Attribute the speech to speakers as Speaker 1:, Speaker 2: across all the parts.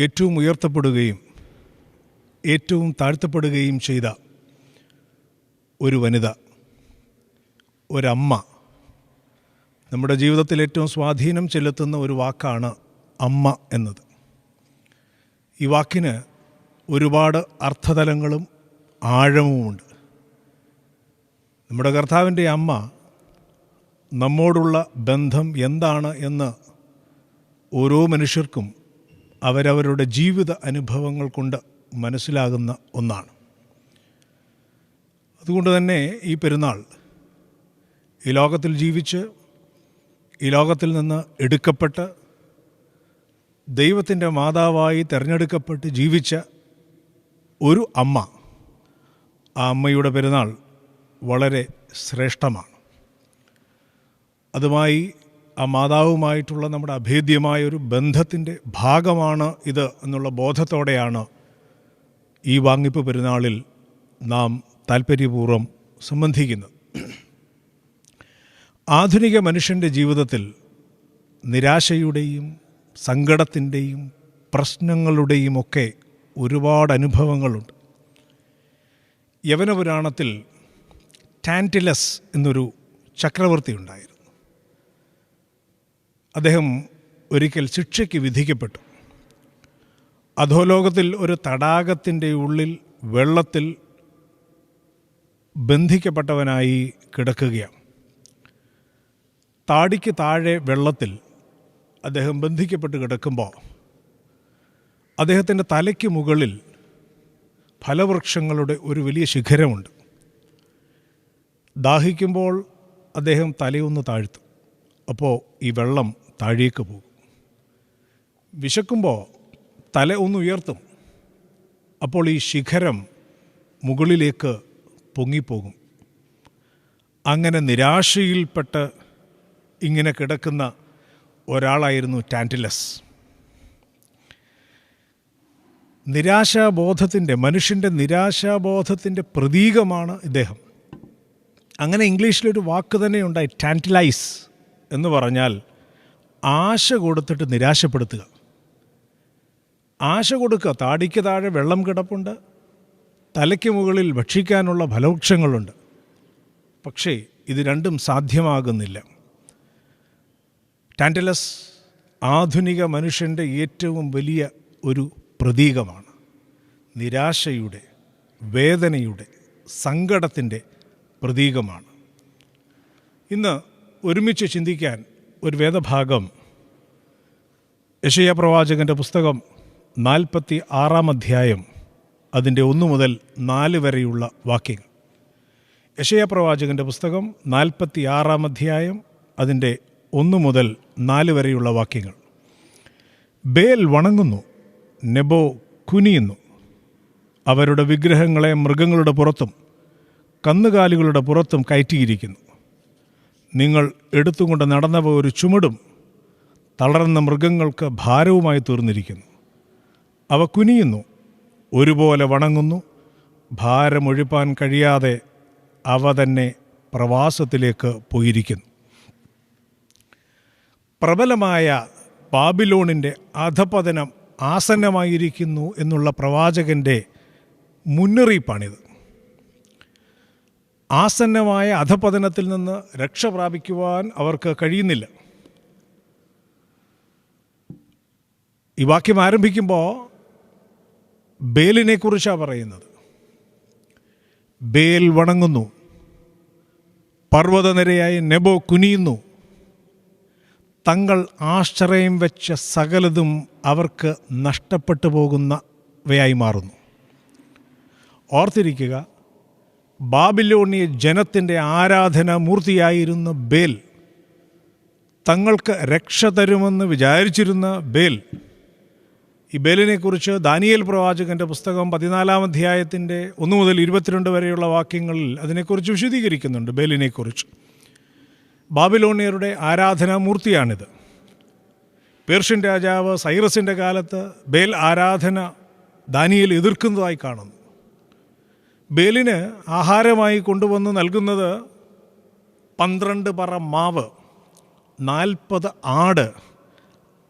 Speaker 1: ഏറ്റവും ഉയർത്തപ്പെടുകയും ഏറ്റവും താഴ്ത്തപ്പെടുകയും ചെയ്ത ഒരു വനിത, ഒരമ്മ. നമ്മുടെ ജീവിതത്തിൽ ഏറ്റവും സ്വാധീനം ചെലുത്തുന്ന ഒരു വാക്കാണ് അമ്മ എന്നത്. ഈ വാക്കിന് ഒരുപാട് അർത്ഥതലങ്ങളും ആഴവുമുണ്ട്. നമ്മുടെ കർത്താവിൻ്റെ അമ്മ നമ്മോടുള്ള ബന്ധം എന്താണ് എന്ന് ഓരോ മനുഷ്യർക്കും അവരവരുടെ ജീവിത അനുഭവങ്ങൾ കൊണ്ട് മനസ്സിലാകുന്ന ഒന്നാണ്. അതുകൊണ്ട് തന്നെ ഈ പെരുന്നാൾ ഈ ലോകത്തിൽ ജീവിച്ച് ഈ ലോകത്തിൽ നിന്ന് എടുക്കപ്പെട്ട് ദൈവത്തിൻ്റെ മാതാവായി തിരഞ്ഞെടുക്കപ്പെട്ട് ജീവിച്ച ഒരു അമ്മ, ആ അമ്മയുടെ പെരുന്നാൾ വളരെ ശ്രേഷ്ഠമാണ്. അതുമായി ആ മാതാവുമായിട്ടുള്ള നമ്മുടെ അഭേദ്യമായൊരു ബന്ധത്തിൻ്റെ ഭാഗമാണ് ഇത് എന്നുള്ള ബോധത്തോടെയാണ് ഈ വാങ്ങിപ്പ് പെരുന്നാളിൽ നാം താൽപ്പര്യപൂർവ്വം സംബന്ധിക്കുന്നത്. ആധുനിക മനുഷ്യൻ്റെ ജീവിതത്തിൽ നിരാശയുടെയും സങ്കടത്തിൻ്റെയും പ്രശ്നങ്ങളുടെയും ഒക്കെ ഒരുപാട് അനുഭവങ്ങളുണ്ട്. യവനപുരാണത്തിൽ ടാൻറ്റിലസ് എന്നൊരു ചക്രവർത്തി ഉണ്ടായിരുന്നു. അദ്ദേഹം ഒരിക്കൽ ശിക്ഷയ്ക്ക് വിധിക്കപ്പെട്ടു. അധോലോകത്തിൽ ഒരു തടാകത്തിൻ്റെ ഉള്ളിൽ വെള്ളത്തിൽ ബന്ധിക്കപ്പെട്ടവനായി കിടക്കുകയാണ്. താടിക്ക് താഴെ വെള്ളത്തിൽ അദ്ദേഹം ബന്ധിക്കപ്പെട്ട് കിടക്കുമ്പോൾ അദ്ദേഹത്തിൻ്റെ തലയ്ക്ക് മുകളിൽ ഫലവൃക്ഷങ്ങളുടെ ഒരു വലിയ ശിഖരമുണ്ട്. ദാഹിക്കുമ്പോൾ അദ്ദേഹം തലയൊന്ന് താഴ്ത്തും, അപ്പോൾ ഈ വെള്ളം താഴേക്ക് പോകും. വിശക്കുമ്പോൾ തല ഒന്ന് ഉയർത്തും, അപ്പോൾ ഈ ശിഖരം മുകളിലേക്ക് പൊങ്ങിപ്പോകും. അങ്ങനെ നിരാശയിൽപ്പെട്ട് ഇങ്ങനെ കിടക്കുന്ന ഒരാളായിരുന്നു ടാൻറ്റിലസ്. മനുഷ്യൻ്റെ നിരാശാബോധത്തിൻ്റെ പ്രതീകമാണ് ഇദ്ദേഹം. അങ്ങനെ ഇംഗ്ലീഷിലൊരു വാക്ക് തന്നെയുണ്ടായി, ടാൻറ്റിലൈസ് എന്ന് പറഞ്ഞാൽ ആശ കൊടുത്തിട്ട് നിരാശപ്പെടുത്തുക. ആശ കൊടുക്കുക. താടിക്ക് താഴെ വെള്ളം കിടപ്പുണ്ട്, തലയ്ക്ക് മുകളിൽ ഭക്ഷിക്കാനുള്ള ഫലവൃക്ഷങ്ങളുണ്ട്, പക്ഷേ ഇത് രണ്ടും സാധ്യമാകുന്നില്ല. ടാൻറ്റലസ് ആധുനിക മനുഷ്യൻ്റെ ഏറ്റവും വലിയ ഒരു പ്രതീകമാണ്. നിരാശയുടെ, വേദനയുടെ, സങ്കടത്തിൻ്റെ പ്രതീകമാണ്. ഇന്ന് ഒരുമിച്ച് ചിന്തിക്കാൻ ഒരു വേദഭാഗം യെശയ്യാ പ്രവാചകൻ്റെ പുസ്തകം 46 അധ്യായം അതിൻ്റെ 1 മുതൽ 4 വരെയുള്ള വാക്യങ്ങൾ. യെശയ്യാ പ്രവാചകൻ്റെ പുസ്തകം 46 അധ്യായം അതിൻ്റെ 1 മുതൽ 4 വരെയുള്ള വാക്യങ്ങൾ. ബേൽ വണങ്ങുന്നു, നെബോ കുനിയുന്നു. അവരുടെ വിഗ്രഹങ്ങളെ മൃഗങ്ങളുടെ പുറത്തും കന്നുകാലികളുടെ പുറത്തും കയറ്റിയിരിക്കുന്നു. നിങ്ങൾ എടുത്തുകൊണ്ട് നടന്നവ ഒരു ചുമടും തളർന്ന മൃഗങ്ങൾക്ക് ഭാരവുമായി തീർന്നിരിക്കുന്നു. അവ കുനിയുന്നു, ഒരുപോലെ വണങ്ങുന്നു. ഭാരമൊഴിപ്പാൻ കഴിയാതെ അവ തന്നെ പ്രവാസത്തിലേക്ക് പോയിരിക്കുന്നു. പ്രബലമായ ബാബിലോണിൻ്റെ അധപതനം ആസന്നമായിരിക്കുന്നു എന്നുള്ള പ്രവാചകൻ്റെ മുന്നറിയിപ്പാണിത്. ആസന്നമായ അധപതനത്തിൽ നിന്ന് രക്ഷ പ്രാപിക്കുവാൻ അവർക്ക് കഴിയുന്നില്ല. ഈ വാക്യം ആരംഭിക്കുമ്പോൾ ബേലിനെക്കുറിച്ചാണ് പറയുന്നത്. ബേൽ വണങ്ങുന്നു, പർവ്വതനിരയായി നെബോ കുനിയുന്നു. തങ്ങൾ ആശ്രയം വെച്ച സകലതും അവർക്ക് നഷ്ടപ്പെട്ടു പോകുന്നവയായി മാറുന്നു. ഓർത്തിരിക്കുക, ബാബിലോണിയ ജനത്തിൻ്റെ ആരാധന മൂർത്തിയായിരുന്ന ബേൽ, തങ്ങൾക്ക് രക്ഷ തരുമെന്ന് വിചാരിച്ചിരുന്ന ബേൽ. ഈ ബേലിനെക്കുറിച്ച് ദാനിയേൽ പ്രവാചകൻ്റെ പുസ്തകം 14 അധ്യായത്തിൻ്റെ 1 മുതൽ 22 വരെയുള്ള വാക്യങ്ങളിൽ അതിനെക്കുറിച്ച് വിശദീകരിക്കുന്നുണ്ട്. ബേലിനെക്കുറിച്ച് ബാബിലോണിയരുടെ ആരാധനാമൂർത്തിയാണിത്. പേർഷ്യൻ രാജാവ് സൈറസിൻ്റെ കാലത്ത് ബേൽ ആരാധന ദാനിയേൽ എതിർക്കുന്നതായി കാണുന്നു. ബേലിന് ആഹാരമായി കൊണ്ടുവന്ന് നൽകുന്നത് 12 പറ മാവ്, 40 ആട്,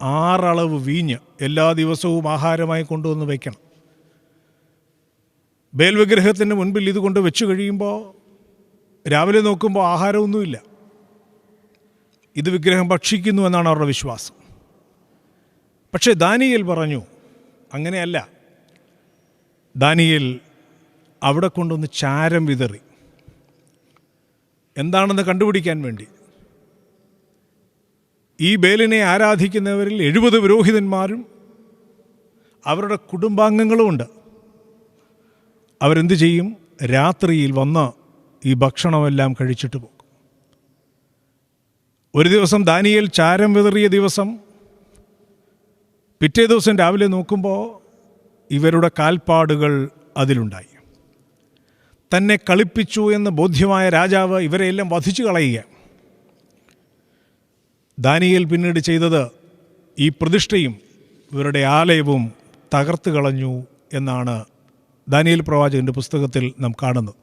Speaker 1: 6 അളവ് വീഞ്ഞ് എല്ലാ ദിവസവും ആഹാരമായി കൊണ്ടുവന്ന് വയ്ക്കണം. ബേൽ വിഗ്രഹത്തിൻ്റെ മുൻപിൽ ഇത് കൊണ്ട് വെച്ച് കഴിയുമ്പോൾ രാവിലെ നോക്കുമ്പോൾ ആഹാരമൊന്നുമില്ല. ഇത് വിഗ്രഹം ഭക്ഷിക്കുന്നു എന്നാണ് അവരുടെ വിശ്വാസം. പക്ഷേ ദാനിയേൽ പറഞ്ഞു അങ്ങനെയല്ല. ദാനിയേൽ അവിടെ കൊണ്ടൊന്ന് ചാരം വിതറി. എന്താണെന്ന് കണ്ടുപിടിക്കാൻ വേണ്ടി. ഈ ബേലിനെ ആരാധിക്കുന്നവരിൽ 70 പുരോഹിതന്മാരും അവരുടെ കുടുംബാംഗങ്ങളുമുണ്ട്. അവരെന്ത് ചെയ്യും? രാത്രിയിൽ വന്ന് ഈ ഭക്ഷണമെല്ലാം കഴിച്ചിട്ട് പോകും. ഒരു ദിവസം ദാനിയേൽ ചാരം വിതറിയ ദിവസം, പിറ്റേ ദിവസം രാവിലെ നോക്കുമ്പോൾ ഇവരുടെ കാൽപ്പാടുകൾ അതിലുണ്ടായി. തന്നെ കളിപ്പിച്ചു എന്ന് ബോധ്യമായ രാജാവ് ഇവരെയെല്ലാം വധിച്ചു കളയുക. ദാനിയേൽ പിന്നീട് ചെയ്തത് ഈ പ്രതിഷ്ഠയും ഇവരുടെ ആലയവും തകർത്ത് കളഞ്ഞു എന്നാണ് ദാനിയേൽ പ്രവാചകൻ്റെ പുസ്തകത്തിൽ നാം കാണുന്നത്.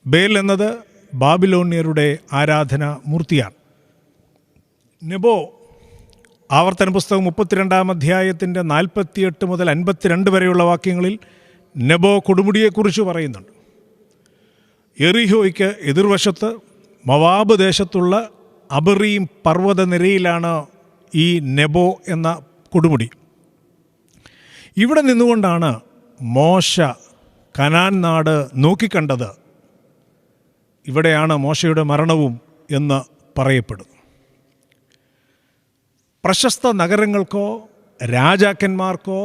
Speaker 1: ബേൽ എന്നത് ബാബിലോണ്യരുടെ ആരാധന മൂർത്തിയാണ്. നെബോ, ആവർത്തന പുസ്തകം 32-ാം അധ്യായത്തിൻ്റെ 48 മുതൽ 52 വരെയുള്ള വാക്യങ്ങളിൽ നെബോ കൊടുമുടിയെക്കുറിച്ച് പറയുന്നുണ്ട്. എറിഹോയ്ക്ക് എതിർവശത്ത് മവാബ് ദേശത്തുള്ള അബറീം പർവ്വതനിരയിലാണ് ഈ നെബോ എന്ന കൊടുമുടി. ഇവിടെ നിന്നുകൊണ്ടാണ് മോശ കനാൻ നാട് നോക്കിക്കണ്ടത്. ഇവിടെയാണ് മോശയുടെ മരണവും എന്ന് പറയപ്പെടുന്നു. പ്രശസ്ത നഗരങ്ങൾക്കോ രാജാക്കന്മാർക്കോ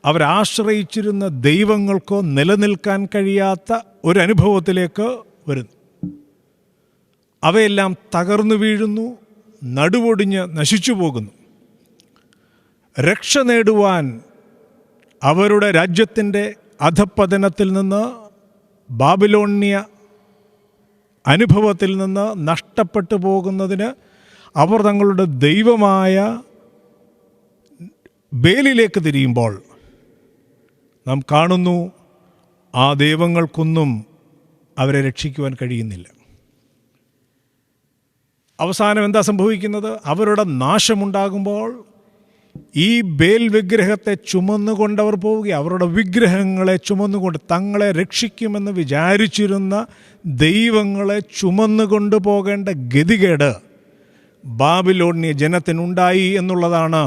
Speaker 1: അവരാശ്രയിച്ചിരുന്ന ദൈവങ്ങൾക്കോ നിലനിൽക്കാൻ കഴിയാത്ത ഒരനുഭവത്തിലേക്ക് വരുന്നു. അവയെല്ലാം തകർന്നു വീഴുന്നു, നടുവൊടിഞ്ഞ് നശിച്ചു പോകുന്നു. രക്ഷ നേടുവാൻ അവരുടെ രാജ്യത്തിൻ്റെ അധപ്പതനത്തിൽ നിന്ന്, ബാബിലോണ്യ അനുഭവത്തിൽ നിന്ന് നഷ്ടപ്പെട്ടു പോകുന്നതിന് അവർ തങ്ങളുടെ ദൈവമായ ബേലിലേക്ക് തിരിയുമ്പോൾ നാം കാണുന്നു ആ ദൈവങ്ങൾക്കൊന്നും അവരെ രക്ഷിക്കുവാൻ കഴിയുന്നില്ല. അവസാനം എന്താ സംഭവിക്കുന്നത്? അവരുടെ നാശമുണ്ടാകുമ്പോൾ ഈ ബേൽ വിഗ്രഹത്തെ ചുമന്നുകൊണ്ടവർ പോവുക. അവരുടെ വിഗ്രഹങ്ങളെ ചുമന്നുകൊണ്ട് തങ്ങളെ രക്ഷിക്കുമെന്ന് വിചാരിച്ചിരുന്ന ദൈവങ്ങളെ ചുമന്നുകൊണ്ട് പോകേണ്ട ഗതികേട് ബാബിലോണ്യ ജനത്തിനുണ്ടായി എന്നുള്ളതാണ്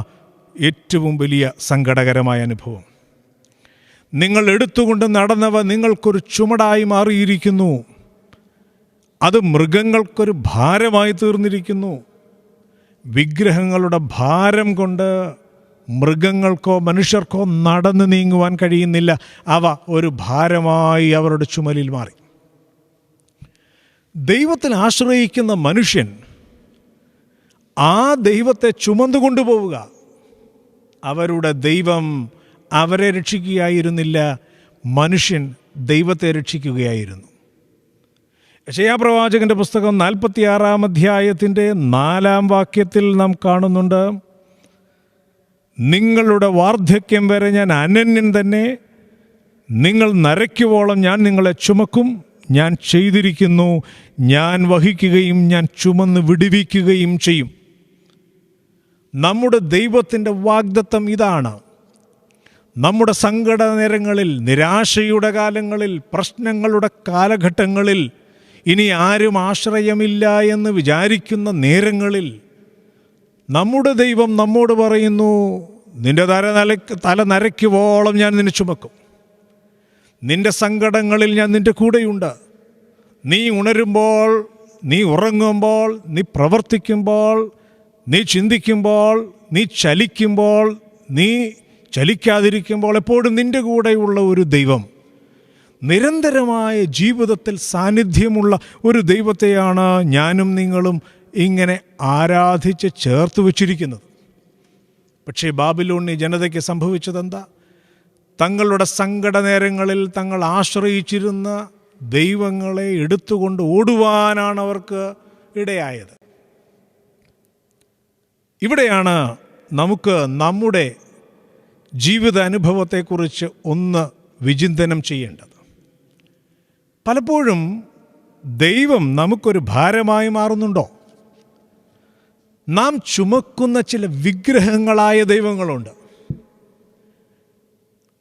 Speaker 1: ഏറ്റവും വലിയ സങ്കടകരമായ അനുഭവം. നിങ്ങൾ എടുത്തുകൊണ്ട് നടന്നവ നിങ്ങൾക്കൊരു ചുമടായി മാറിയിരിക്കുന്നു. അത് മൃഗങ്ങൾക്കൊരു ഭാരമായി തീർന്നിരിക്കുന്നു. വിഗ്രഹങ്ങളുടെ ഭാരം കൊണ്ട് മൃഗങ്ങൾക്കോ മനുഷ്യർക്കോ നടന്നു നീങ്ങുവാൻ കഴിയുന്നില്ല. അവ ഒരു ഭാരമായി അവരുടെ ചുമലിൽ മാറി. ദൈവത്തിൽ ആശ്രയിക്കുന്ന മനുഷ്യൻ ആ ദൈവത്തെ ചുമന്നുകൊണ്ടുപോവുക. അവരുടെ ദൈവം അവരെ രക്ഷിക്കുകയായിരുന്നില്ല, മനുഷ്യൻ ദൈവത്തെ രക്ഷിക്കുകയായിരുന്നു. യെശയ്യാ പ്രവാചകൻ്റെ പുസ്തകം 46-ാം അധ്യായത്തിൻ്റെ 4-ാം വാക്യത്തിൽ നാം കാണുന്നുണ്ട്, നിങ്ങളുടെ വാർദ്ധക്യം വരെ ഞാൻ അനന്യൻ തന്നെ, നിങ്ങൾ നരയ്ക്കുവോളം ഞാൻ നിങ്ങളെ ചുമക്കും, ഞാൻ ചെയ്തിരിക്കുന്നു, ഞാൻ വഹിക്കുകയും ഞാൻ ചുമന്ന് വിടുവിക്കുകയും ചെയ്യും. നമ്മുടെ ദൈവത്തിൻ്റെ വാഗ്ദത്തം ഇതാണ്. നമ്മുടെ സങ്കട നേരങ്ങളിൽ, നിരാശയുടെ കാലങ്ങളിൽ, പ്രശ്നങ്ങളുടെ കാലഘട്ടങ്ങളിൽ, ഇനി ആരും ആശ്രയമില്ല എന്ന് വിചാരിക്കുന്ന നേരങ്ങളിൽ നമ്മുടെ ദൈവം നമ്മോട് പറയുന്നു, നിന്റെ തല നരയ്ക്കുവോളം ഞാൻ നിന്നെ ചുമക്കും. നിന്റെ സങ്കടങ്ങളിൽ ഞാൻ നിൻ്റെ കൂടെയുണ്ട്. നീ ഉണരുമ്പോൾ, നീ ഉറങ്ങുമ്പോൾ, നീ പ്രവർത്തിക്കുമ്പോൾ, നീ ചിന്തിക്കുമ്പോൾ, നീ ചലിക്കുമ്പോൾ, നീ ചലിക്കാതിരിക്കുമ്പോൾ, എപ്പോഴും നിൻ്റെ കൂടെയുള്ള ഒരു ദൈവം, നിരന്തരമായ ജീവിതത്തിൽ സാന്നിധ്യമുള്ള ഒരു ദൈവത്തെയാണ് ഞാനും നിങ്ങളും ഇങ്ങനെ ആരാധിച്ച് ചേർത്ത് വച്ചിരിക്കുന്നത്. പക്ഷേ ബാബിലോണ്യ ജനതയ്ക്ക് സംഭവിച്ചതെന്താ? തങ്ങളുടെ സങ്കട നേരങ്ങളിൽ തങ്ങൾ ആശ്രയിച്ചിരുന്ന ദൈവങ്ങളെ എടുത്തുകൊണ്ട് ഓടുവാനാണ് അവർക്ക് ഇടയായത്. ഇവിടെയാണ് നമുക്ക് നമ്മുടെ ജീവിത അനുഭവത്തെക്കുറിച്ച് ഒന്ന് വിചിന്തനം ചെയ്യേണ്ടത്. പലപ്പോഴും ദൈവം നമുക്കൊരു ഭാരമായി മാറുന്നുണ്ടോ? നാം ചുമക്കുന്ന ചില വിഗ്രഹങ്ങളായ ദൈവങ്ങളുണ്ട്.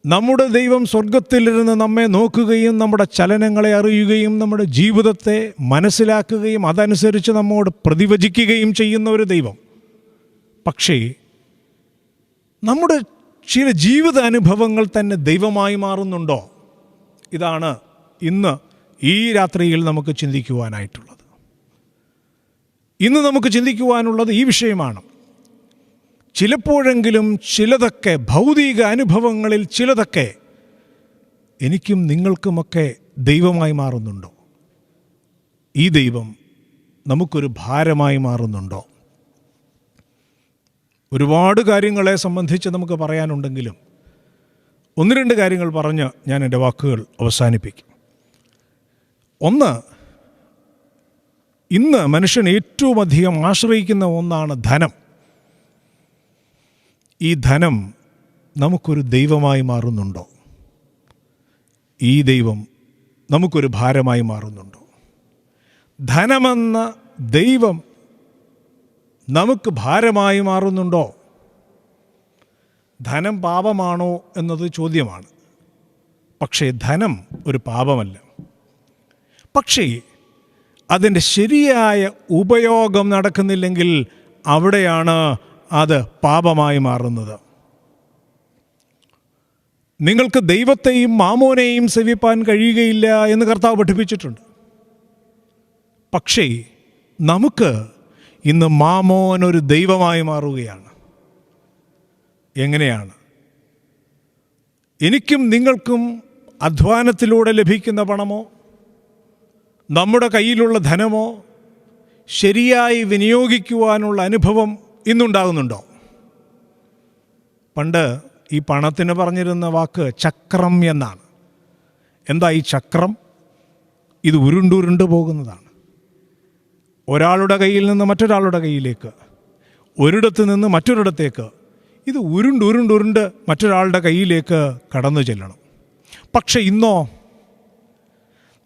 Speaker 1: നമ്മുടെ ദൈവം സ്വർഗത്തിലിരുന്ന് നമ്മെ നോക്കുകയും നമ്മുടെ ചലനങ്ങളെ അറിയുകയും നമ്മുടെ ജീവിതത്തെ മനസ്സിലാക്കുകയും അതനുസരിച്ച് നമ്മോട് പ്രതിവചിക്കുകയും ചെയ്യുന്ന ഒരു ദൈവം. പക്ഷേ നമ്മുടെ ചില ജീവിത അനുഭവങ്ങൾ തന്നെ ദൈവമായി മാറുന്നുണ്ടോ? ഇതാണ് ഇന്ന് ഈ രാത്രിയിൽ നമുക്ക് ചിന്തിക്കുവാനായിട്ടുള്ളത്. ഇന്ന് നമുക്ക് ചിന്തിക്കുവാനുള്ളത് ഈ വിഷയമാണ്. ചിലപ്പോഴെങ്കിലും ചിലതൊക്കെ ഭൗതിക അനുഭവങ്ങളിൽ ചിലതൊക്കെ എനിക്കും നിങ്ങൾക്കുമൊക്കെ ദൈവമായി മാറുന്നുണ്ടോ? ഈ ദൈവം നമുക്കൊരു ഭാരമായി മാറുന്നുണ്ടോ? ഒരുപാട് കാര്യങ്ങളെ സംബന്ധിച്ച് നമുക്ക് പറയാനുണ്ടെങ്കിലും ഒന്ന് രണ്ട് കാര്യങ്ങൾ പറഞ്ഞ് ഞാൻ എൻ്റെ വാക്കുകൾ അവസാനിപ്പിക്കും. ഒന്ന്, ഇന്ന് മനുഷ്യൻ ഏറ്റവും അധികം ആശ്രയിക്കുന്ന ഒന്നാണ് ധനം. ഈ ധനം നമുക്കൊരു ദൈവമായി മാറുന്നുണ്ടോ? ഈ ദൈവം നമുക്കൊരു ഭാരമായി മാറുന്നുണ്ടോ? ധനമെന്ന ദൈവം നമുക്ക് ഭാരമായി മാറുന്നുണ്ടോ? ധനം പാപമാണോ എന്നത് ചോദ്യമാണ്. പക്ഷേ ധനം ഒരു പാപമല്ല. പക്ഷേ അതിൻ്റെ ശരിയായ ഉപയോഗം നടക്കുന്നില്ലെങ്കിൽ അവിടെയാണ് അത് പാപമായി മാറുന്നത്. നിങ്ങൾക്ക് ദൈവത്തെയും മാമോനെയും സേവിപ്പാൻ കഴിയുകയില്ല എന്ന് കർത്താവ് പഠിപ്പിച്ചിട്ടുണ്ട്. പക്ഷേ നമുക്ക് ഇന്ന് മാമോൻ ഒരു ദൈവമായി മാറുകയാണ്. എങ്ങനെയാണ്? എനിക്കും നിങ്ങൾക്കും അധ്വാനത്തിലൂടെ ലഭിക്കുന്ന പണമോ നമ്മുടെ കയ്യിലുള്ള ധനമോ ശരിയായി വിനിയോഗിക്കുവാനുള്ള അനുഭവം ഇന്നുണ്ടാകുന്നുണ്ടോ? പണ്ട് ഈ പണത്തിന് പറഞ്ഞിരുന്ന വാക്ക് ചക്രം എന്നാണ്. എന്താ ഈ ചക്രം? ഇത് ഉരുണ്ടുരുണ്ട് പോകുന്നതാണ്. ഒരാളുടെ കയ്യിൽ നിന്ന് മറ്റൊരാളുടെ കയ്യിലേക്ക്, ഒരിടത്ത് നിന്ന് മറ്റൊരിടത്തേക്ക് ഇത് ഉരുണ്ടുരുണ്ടുരുണ്ട് മറ്റൊരാളുടെ കയ്യിലേക്ക് കടന്നു ചെല്ലണം. പക്ഷെ ഇന്നോ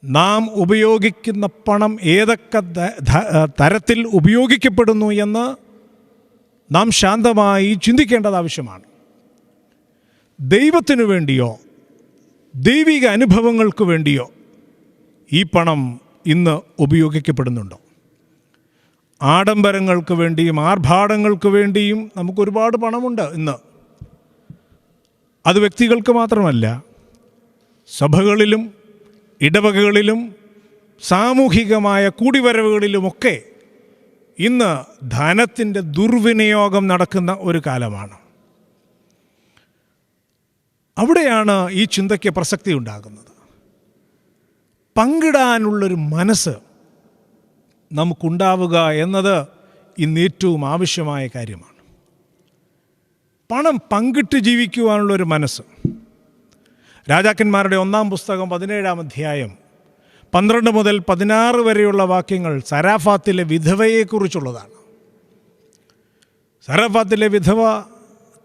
Speaker 1: നാം ഉപയോഗിക്കുന്ന പണം ഏതൊക്കെ തരത്തിൽ ഉപയോഗിക്കപ്പെടുന്നു എന്ന് നാം ശാന്തമായി ചിന്തിക്കേണ്ടത് ആവശ്യമാണ്. ദൈവത്തിനു വേണ്ടിയോ ദൈവിക അനുഭവങ്ങൾക്ക് വേണ്ടിയോ ഈ പണം ഇന്ന് ഉപയോഗിക്കപ്പെടുന്നുണ്ടോ? ആഡംബരങ്ങൾക്ക് വേണ്ടിയും ആർഭാടങ്ങൾക്ക് വേണ്ടിയും നമുക്കൊരുപാട് പണമുണ്ട് ഇന്ന്. അത് വ്യക്തികൾക്ക് മാത്രമല്ല, സഭകളിലും ഇടവകകളിലും സാമൂഹികമായ കൂടിവരവുകളിലുമൊക്കെ ഇന്ന് ധനത്തിൻ്റെ ദുർവിനിയോഗം നടക്കുന്ന ഒരു കാലമാണ്. അവിടെയാണ് ഈ ചിന്തയ്ക്ക് പ്രസക്തി ഉണ്ടാകുന്നത്. പങ്കിടാനുള്ളൊരു മനസ്സ് നമുക്കുണ്ടാവുക എന്നത് ഇന്ന് ഏറ്റവും ആവശ്യമായ കാര്യമാണ്. പണം പങ്കിട്ട് ജീവിക്കുവാനുള്ളൊരു മനസ്സ്. രാജാക്കന്മാരുടെ 1-ാം പുസ്തകം 17-ാം അധ്യായം 12 മുതൽ 16 വരെയുള്ള വാക്യങ്ങൾ സരാഫാത്തിലെ വിധവയെക്കുറിച്ചുള്ളതാണ്. സരാഫാത്തിലെ വിധവ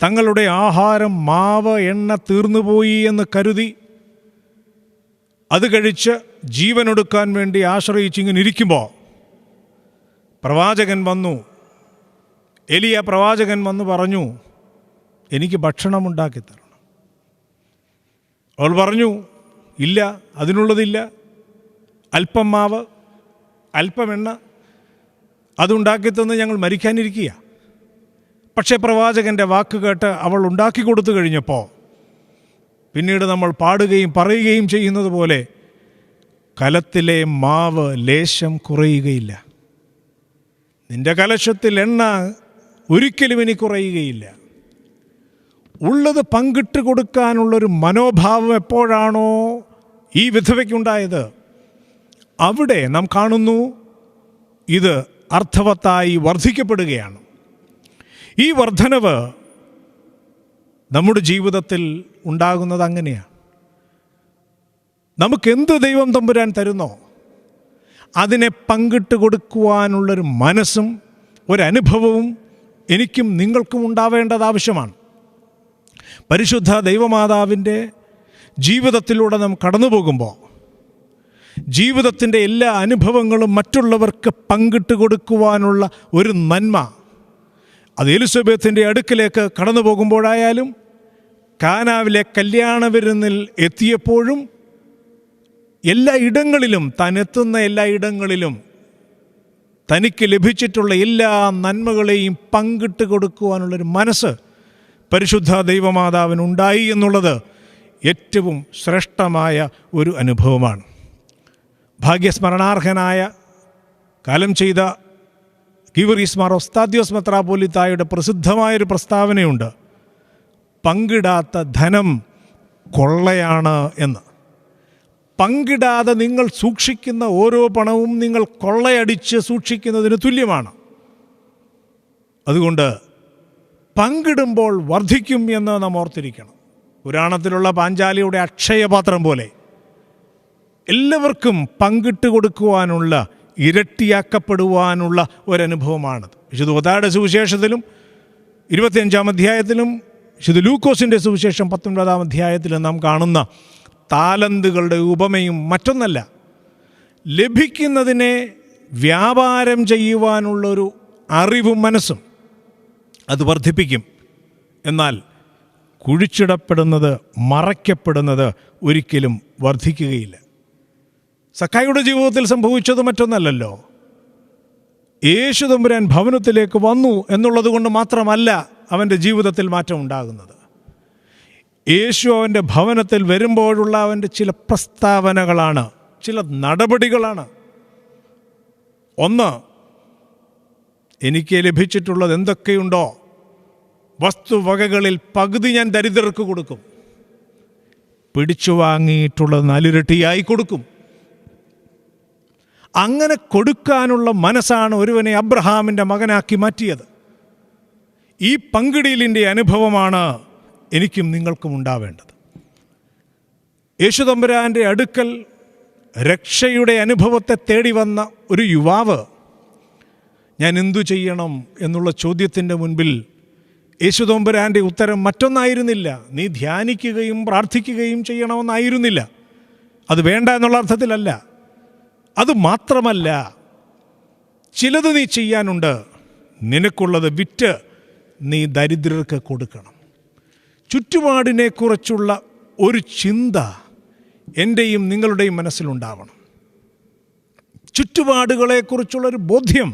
Speaker 1: തങ്ങളുടെ ആഹാരം, മാവ്, എണ്ണ തീർന്നുപോയി എന്ന് കരുതി അത് കഴിച്ച് ജീവനൊടുക്കാൻ വേണ്ടി ആശ്രയിച്ചിങ്ങനെ ഇരിക്കുമ്പോൾ പ്രവാചകൻ വന്നു. എലിയ പ്രവാചകൻ വന്നു പറഞ്ഞു, എനിക്ക് ഭക്ഷണം ഉണ്ടാക്കി തരണം. അവൾ പറഞ്ഞു, ഇല്ല, അതിനുള്ളതില്ല. അല്പം മാവ്, അല്പം എണ്ണ, അതുണ്ടാക്കി തന്ന് ഞങ്ങൾ മരിക്കാനിരിക്കുക. പക്ഷേ പ്രവാചകൻ്റെ വാക്ക് കേട്ട് അവൾ ഉണ്ടാക്കി കൊടുത്തു കഴിഞ്ഞപ്പോൾ പിന്നീട് നമ്മൾ പാടുകയും പറയുകയും ചെയ്യുന്നത് പോലെ കലത്തിലെ മാവ് ലേശം കുറയുകയില്ല, നിന്റെ കലശത്തിൽ എണ്ണ ഒരിക്കലും ഇനി കുറയുകയില്ല. ഉള്ളത് പങ്കിട്ട് കൊടുക്കാനുള്ളൊരു മനോഭാവം എപ്പോഴാണോ ഈ വിധവയ്ക്കുണ്ടായത്, അവിടെ നാം കാണുന്നു ഇത് അർത്ഥവത്തായി വർദ്ധിക്കപ്പെടുകയാണ്. ഈ വർധനവ് നമ്മുടെ ജീവിതത്തിൽ ഉണ്ടാകുന്നത് അങ്ങനെയാണ്. നമുക്കെന്ത് ദൈവം തമ്പുരാൻ തരുന്നോ അതിനെ പങ്കിട്ട് കൊടുക്കുവാനുള്ളൊരു മനസ്സും ഒരനുഭവവും എനിക്കും നിങ്ങൾക്കും ഉണ്ടാവേണ്ടത് ആവശ്യമാണ്. പരിശുദ്ധ ദൈവമാതാവിൻ്റെ ജീവിതത്തിലൂടെ നാം കടന്നു പോകുമ്പോൾ ജീവിതത്തിൻ്റെ എല്ലാ അനുഭവങ്ങളും മറ്റുള്ളവർക്ക് പങ്കിട്ട് കൊടുക്കുവാനുള്ള ഒരു നന്മ അത് എലിസബത്തിൻ്റെ അടുക്കിലേക്ക് കടന്നു പോകുമ്പോഴായാലും കാനാവിലെ കല്യാണ വിരുന്നിൽ എത്തിയപ്പോഴും എല്ലാ ഇടങ്ങളിലും, താൻ എത്തുന്ന എല്ലാ ഇടങ്ങളിലും തനിക്ക് ലഭിച്ചിട്ടുള്ള എല്ലാ നന്മകളെയും പങ്കിട്ട് കൊടുക്കുവാനുള്ളൊരു മനസ്സ് പരിശുദ്ധ ദൈവമാതാവിനുണ്ടായി എന്നുള്ളത് ഏറ്റവും ശ്രേഷ്ഠമായ ഒരു അനുഭവമാണ്. ഭാഗ്യസ്മരണാർഹനായ കാലം ചെയ്ത ഗീവറീസ് മാർ ഒസ്താദ്യോസ് മെത്രാപ്പോലീത്തായുടെ പ്രസിദ്ധമായൊരു പ്രസ്താവനയുണ്ട്: പങ്കിടാത്ത ധനം കൊള്ളയാണ് എന്ന്. പങ്കിടാതെ നിങ്ങൾ സൂക്ഷിക്കുന്ന ഓരോ പണവും നിങ്ങൾ കൊള്ളയടിച്ച് സൂക്ഷിക്കുന്നതിന് തുല്യമാണ്. അതുകൊണ്ട് പങ്കിടുമ്പോൾ വർദ്ധിക്കും എന്ന് നാം ഓർത്തിരിക്കണം. പുരാണത്തിലുള്ള പാഞ്ചാലിയുടെ അക്ഷയപാത്രം പോലെ എല്ലാവർക്കും പങ്കിട്ട് കൊടുക്കുവാനുള്ള, ഇരട്ടിയാക്കപ്പെടുവാനുള്ള ഒരനുഭവമാണത്. വിശുദ്ധ മത്തായിയുടെ സുവിശേഷത്തിലും 25-ാം അധ്യായത്തിലും വിശുദ്ധ ലൂക്കോസിൻ്റെ സുവിശേഷം 19-ാം അധ്യായത്തിലും നാം കാണുന്ന താലന്തുകളുടെ ഉപമയും മറ്റൊന്നല്ല, ലഭിക്കുന്നതിനെ വ്യാപാരം ചെയ്യുവാനുള്ളൊരു അറിവും മനസ്സും. അത് വർദ്ധിപ്പിക്കും. എന്നാൽ കുഴിച്ചിടപ്പെടുന്നത്, മറയ്ക്കപ്പെടുന്നത് ഒരിക്കലും വർദ്ധിക്കുകയില്ല. സക്കായിയുടെ ജീവിതത്തിൽ സംഭവിച്ചത് മറ്റൊന്നല്ലല്ലോ. യേശു തമ്പുരാൻ ഭവനത്തിലേക്ക് വന്നു എന്നുള്ളത് കൊണ്ട് മാത്രമല്ല അവൻ്റെ ജീവിതത്തിൽ മാറ്റം ഉണ്ടാകുന്നത്. യേശു അവൻ്റെ ഭവനത്തിൽ വരുമ്പോഴുള്ള അവൻ്റെ ചില പ്രസ്താവനകളാണ്, ചില നടപടികളാണ്. ഒന്ന്, എനിക്ക് ലഭിച്ചിട്ടുള്ളത് എന്തൊക്കെയുണ്ടോ വസ്തുവകകളിൽ പകുതി ഞാൻ ദരിദ്രർക്ക് കൊടുക്കും, പിടിച്ചു വാങ്ങിയിട്ടുള്ളത് 4 ഇരട്ടിയായി കൊടുക്കും. അങ്ങനെ കൊടുക്കാനുള്ള മനസ്സാണ് ഒരുവനെ അബ്രഹാമിൻ്റെ മകനാക്കി മാറ്റിയത്. ഈ പങ്കിടലിൻ്റെ അനുഭവമാണ് എനിക്കും നിങ്ങൾക്കും ഉണ്ടാവേണ്ടത്. യേശു തമ്പുരാൻ്റെ അടുക്കൽ രക്ഷയുടെ അനുഭവത്തെ തേടി വന്ന ഒരു യുവാവ് ഞാൻ എന്തു ചെയ്യണം എന്നുള്ള ചോദ്യത്തിൻ്റെ മുൻപിൽ യേശു തമ്പുരാൻ്റെ ഉത്തരം മറ്റൊന്നായിരുന്നില്ല. നീ ധ്യാനിക്കുകയും പ്രാർത്ഥിക്കുകയും ചെയ്യണമെന്നായിരുന്നില്ല. അത് വേണ്ട എന്നുള്ള അർത്ഥത്തിലല്ല. അത് മാത്രമല്ല, ചിലത് നീ ചെയ്യാനുണ്ട്. നിനക്കുള്ളത് വിറ്റ് നീ ദരിദ്രർക്ക് കൊടുക്കണം. ചുറ്റുപാടിനെക്കുറിച്ചുള്ള ഒരു ചിന്ത എൻ്റെയും നിങ്ങളുടെയും മനസ്സിലുണ്ടാവണം. ചുറ്റുപാടുകളെക്കുറിച്ചുള്ളൊരു ബോധ്യം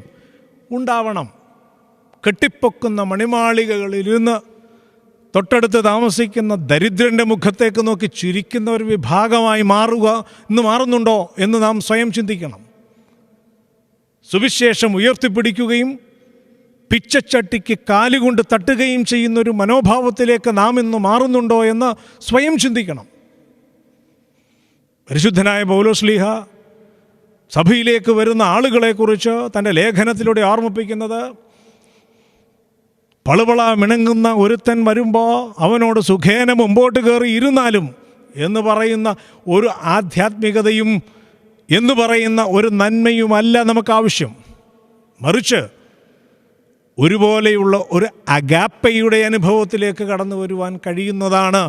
Speaker 1: ഉണ്ടാവണം. കെട്ടിപ്പൊക്കുന്ന മണിമാളികകളിലിരുന്ന് തൊട്ടടുത്ത് താമസിക്കുന്ന ദരിദ്രൻ്റെ മുഖത്തേക്ക് നോക്കി ചിരിക്കുന്ന ഒരു വിഭാഗമായി മാറുന്നുണ്ടോ എന്ന് നാം സ്വയം ചിന്തിക്കണം. സുവിശേഷം ഉയർത്തിപ്പിടിക്കുകയും പിച്ചച്ചട്ടിക്ക് കാലുകൊണ്ട് തട്ടുകയും ചെയ്യുന്നൊരു മനോഭാവത്തിലേക്ക് നാം ഇന്ന് മാറുന്നുണ്ടോ എന്ന് സ്വയം ചിന്തിക്കണം. പരിശുദ്ധനായ പൗലോസ്ലീഹ സഭയിലേക്ക് വരുന്ന ആളുകളെക്കുറിച്ച് തൻ്റെ ലേഖനത്തിലൂടെ ഓർമ്മിപ്പിക്കുന്നത്, പളുപള മിണങ്ങുന്ന ഒരുത്തൻ വരുമ്പോൾ അവനോട് സുഖേന മുമ്പോട്ട് കയറി ഇരുന്നാലും എന്ന് പറയുന്ന ഒരു ആധ്യാത്മികതയും എന്ന് പറയുന്ന ഒരു നന്മയുമല്ല നമുക്ക് ആവശ്യം. മറിച്ച് ഒരുപോലെയുള്ള ഒരു അഗാപ്പയുടെ അനുഭവത്തിലേക്ക് കടന്നു വരുവാൻ കഴിയുന്നതാണ്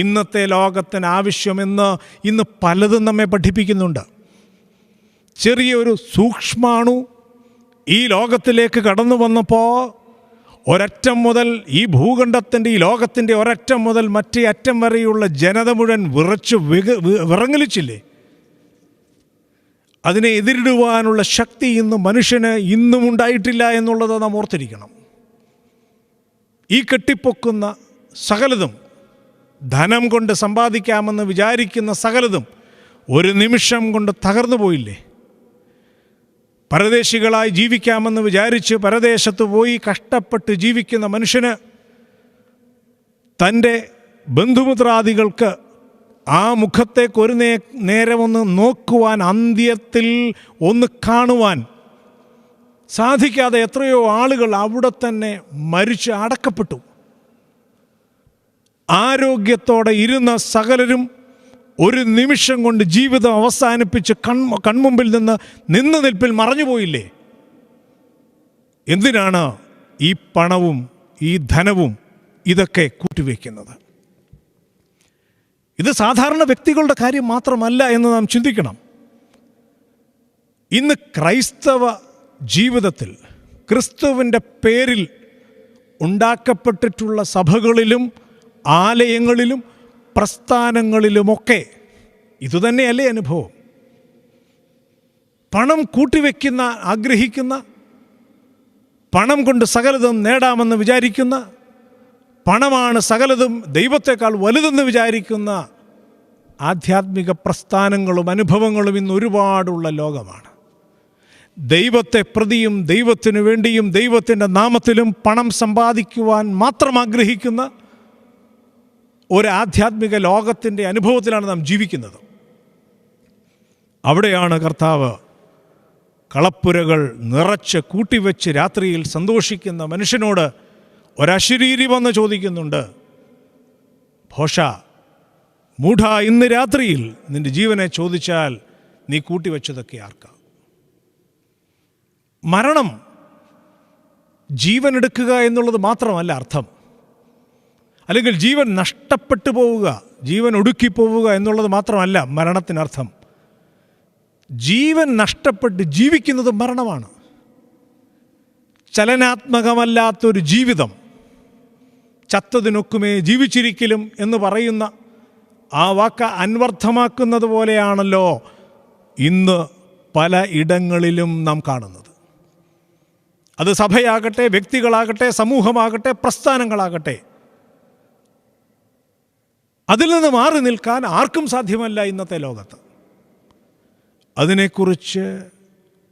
Speaker 1: ഇന്നത്തെ ലോകത്തിന് ആവശ്യമെന്ന് ഇന്ന് പലതും നമ്മെ പഠിപ്പിക്കുന്നുണ്ട്. ചെറിയൊരു സൂക്ഷ്മാണു ഈ ലോകത്തിലേക്ക് കടന്നു വന്നപ്പോൾ ഒരറ്റം മുതൽ ഈ ഭൂഖണ്ഡത്തിൻ്റെ, ഈ ലോകത്തിൻ്റെ ഒരറ്റം മുതൽ മറ്റേ അറ്റം വരെയുള്ള ജനത മുഴുവൻ വിറങ്ങലിച്ചില്ലേ? അതിനെ എതിരിടുവാനുള്ള ശക്തി ഇന്ന് മനുഷ്യന് ഇന്നും ഉണ്ടായിട്ടില്ല എന്നുള്ളത് നാം ഓർത്തിരിക്കണം. ഈ കെട്ടിപ്പൊക്കുന്ന സകലതും, ധനം കൊണ്ട് സമ്പാദിക്കാമെന്ന് വിചാരിക്കുന്ന സകലതും ഒരു നിമിഷം കൊണ്ട് തകർന്നു പോയില്ലേ? പരദേശികളായി ജീവിക്കാമെന്ന് വിചാരിച്ച് പരദേശത്ത് പോയി കഷ്ടപ്പെട്ട് ജീവിക്കുന്ന മനുഷ്യന് തൻ്റെ ബന്ധുമിത്രാദികൾക്ക് ആ മുഖത്തേക്ക് ഒരു നേരം ഒന്ന് നോക്കുവാൻ, അന്ത്യത്തിൽ ഒന്ന് കാണുവാൻ സാധിക്കാതെ എത്രയോ ആളുകൾ അവിടെ തന്നെ മരിച്ച് അടക്കപ്പെട്ടു. ആരോഗ്യത്തോടെ ഇരുന്ന സകലരും ഒരു നിമിഷം കൊണ്ട് ജീവിതം അവസാനിപ്പിച്ച് കൺമുമ്പിൽ നിന്ന് നിൽപ്പിൽ മറഞ്ഞുപോയില്ലേ? എന്തിനാണ് ഈ പണവും ഈ ധനവും ഇതൊക്കെ കൂട്ടിവെക്കുന്നത്? ഇത് സാധാരണ വ്യക്തികളുടെ കാര്യം മാത്രമല്ല എന്ന് നാം ചിന്തിക്കണം. ഇന്ന് ക്രൈസ്തവ ജീവിതത്തിൽ ക്രിസ്തുവിൻ്റെ പേരിൽ ഉണ്ടാക്കപ്പെട്ടിട്ടുള്ള സഭകളിലും ആലയങ്ങളിലും പ്രസ്ഥാനങ്ങളിലുമൊക്കെ ഇതുതന്നെയല്ലേ അനുഭവം? പണം കൂട്ടിവെക്കുന്ന, ആഗ്രഹിക്കുന്ന, പണം കൊണ്ട് സകലതും നേടാമെന്ന് വിചാരിക്കുന്ന, പണമാണ് സകലതും ദൈവത്തെക്കാൾ വലുതെന്ന് വിചാരിക്കുന്ന ആധ്യാത്മിക പ്രസ്ഥാനങ്ങളും അനുഭവങ്ങളും ഇന്ന് ഒരുപാടുള്ള ലോകമാണ്. ദൈവത്തെ പ്രതിയും ദൈവത്തിനു വേണ്ടിയും ദൈവത്തിൻ്റെ നാമത്തിലും പണം സമ്പാദിക്കുവാൻ മാത്രം ആഗ്രഹിക്കുന്ന ഒരു ആധ്യാത്മിക ലോകത്തിൻ്റെ അനുഭവത്തിലാണ് നാം ജീവിക്കുന്നത്. അവിടെയാണ് കർത്താവ് കളപ്പുരകൾ നിറച്ച് കൂട്ടിവെച്ച് രാത്രിയിൽ സന്തോഷിക്കുന്ന മനുഷ്യനോട് ഒരശരീരി വന്ന് ചോദിക്കുന്നുണ്ട്, ഭോഷ, മൂഢ, ഇന്ന് രാത്രിയിൽ നിന്റെ ജീവനെ ചോദിച്ചാൽ നീ കൂട്ടിവെച്ചതൊക്കെ ആർക്കാ? മരണം ജീവൻ എടുക്കുക എന്നുള്ളത് മാത്രമല്ല അർത്ഥം, അല്ലെങ്കിൽ ജീവൻ നഷ്ടപ്പെട്ടു പോവുക, ജീവൻ ഒടുക്കിപ്പോവുക എന്നുള്ളത് മാത്രമല്ല മരണത്തിനർത്ഥം. ജീവൻ നഷ്ടപ്പെട്ട് ജീവിക്കുന്നത് മരണമാണ്. ചലനാത്മകമല്ലാത്തൊരു ജീവിതം, ചത്തതിനൊക്കുമേ ജീവിച്ചിരിക്കലും എന്ന് പറയുന്ന ആ വാക്ക് അന്വർത്ഥമാക്കുന്നത് പോലെയാണല്ലോ ഇന്ന് പല ഇടങ്ങളിലും നാം കാണുന്നത്. അത് സഭയാകട്ടെ, വ്യക്തികളാകട്ടെ, സമൂഹമാകട്ടെ, പ്രസ്ഥാനങ്ങളാകട്ടെ, അതിൽ നിന്ന് മാറി നിൽക്കാൻ ആർക്കും സാധ്യമല്ല ഇന്നത്തെ ലോകത്ത്. അതിനെക്കുറിച്ച്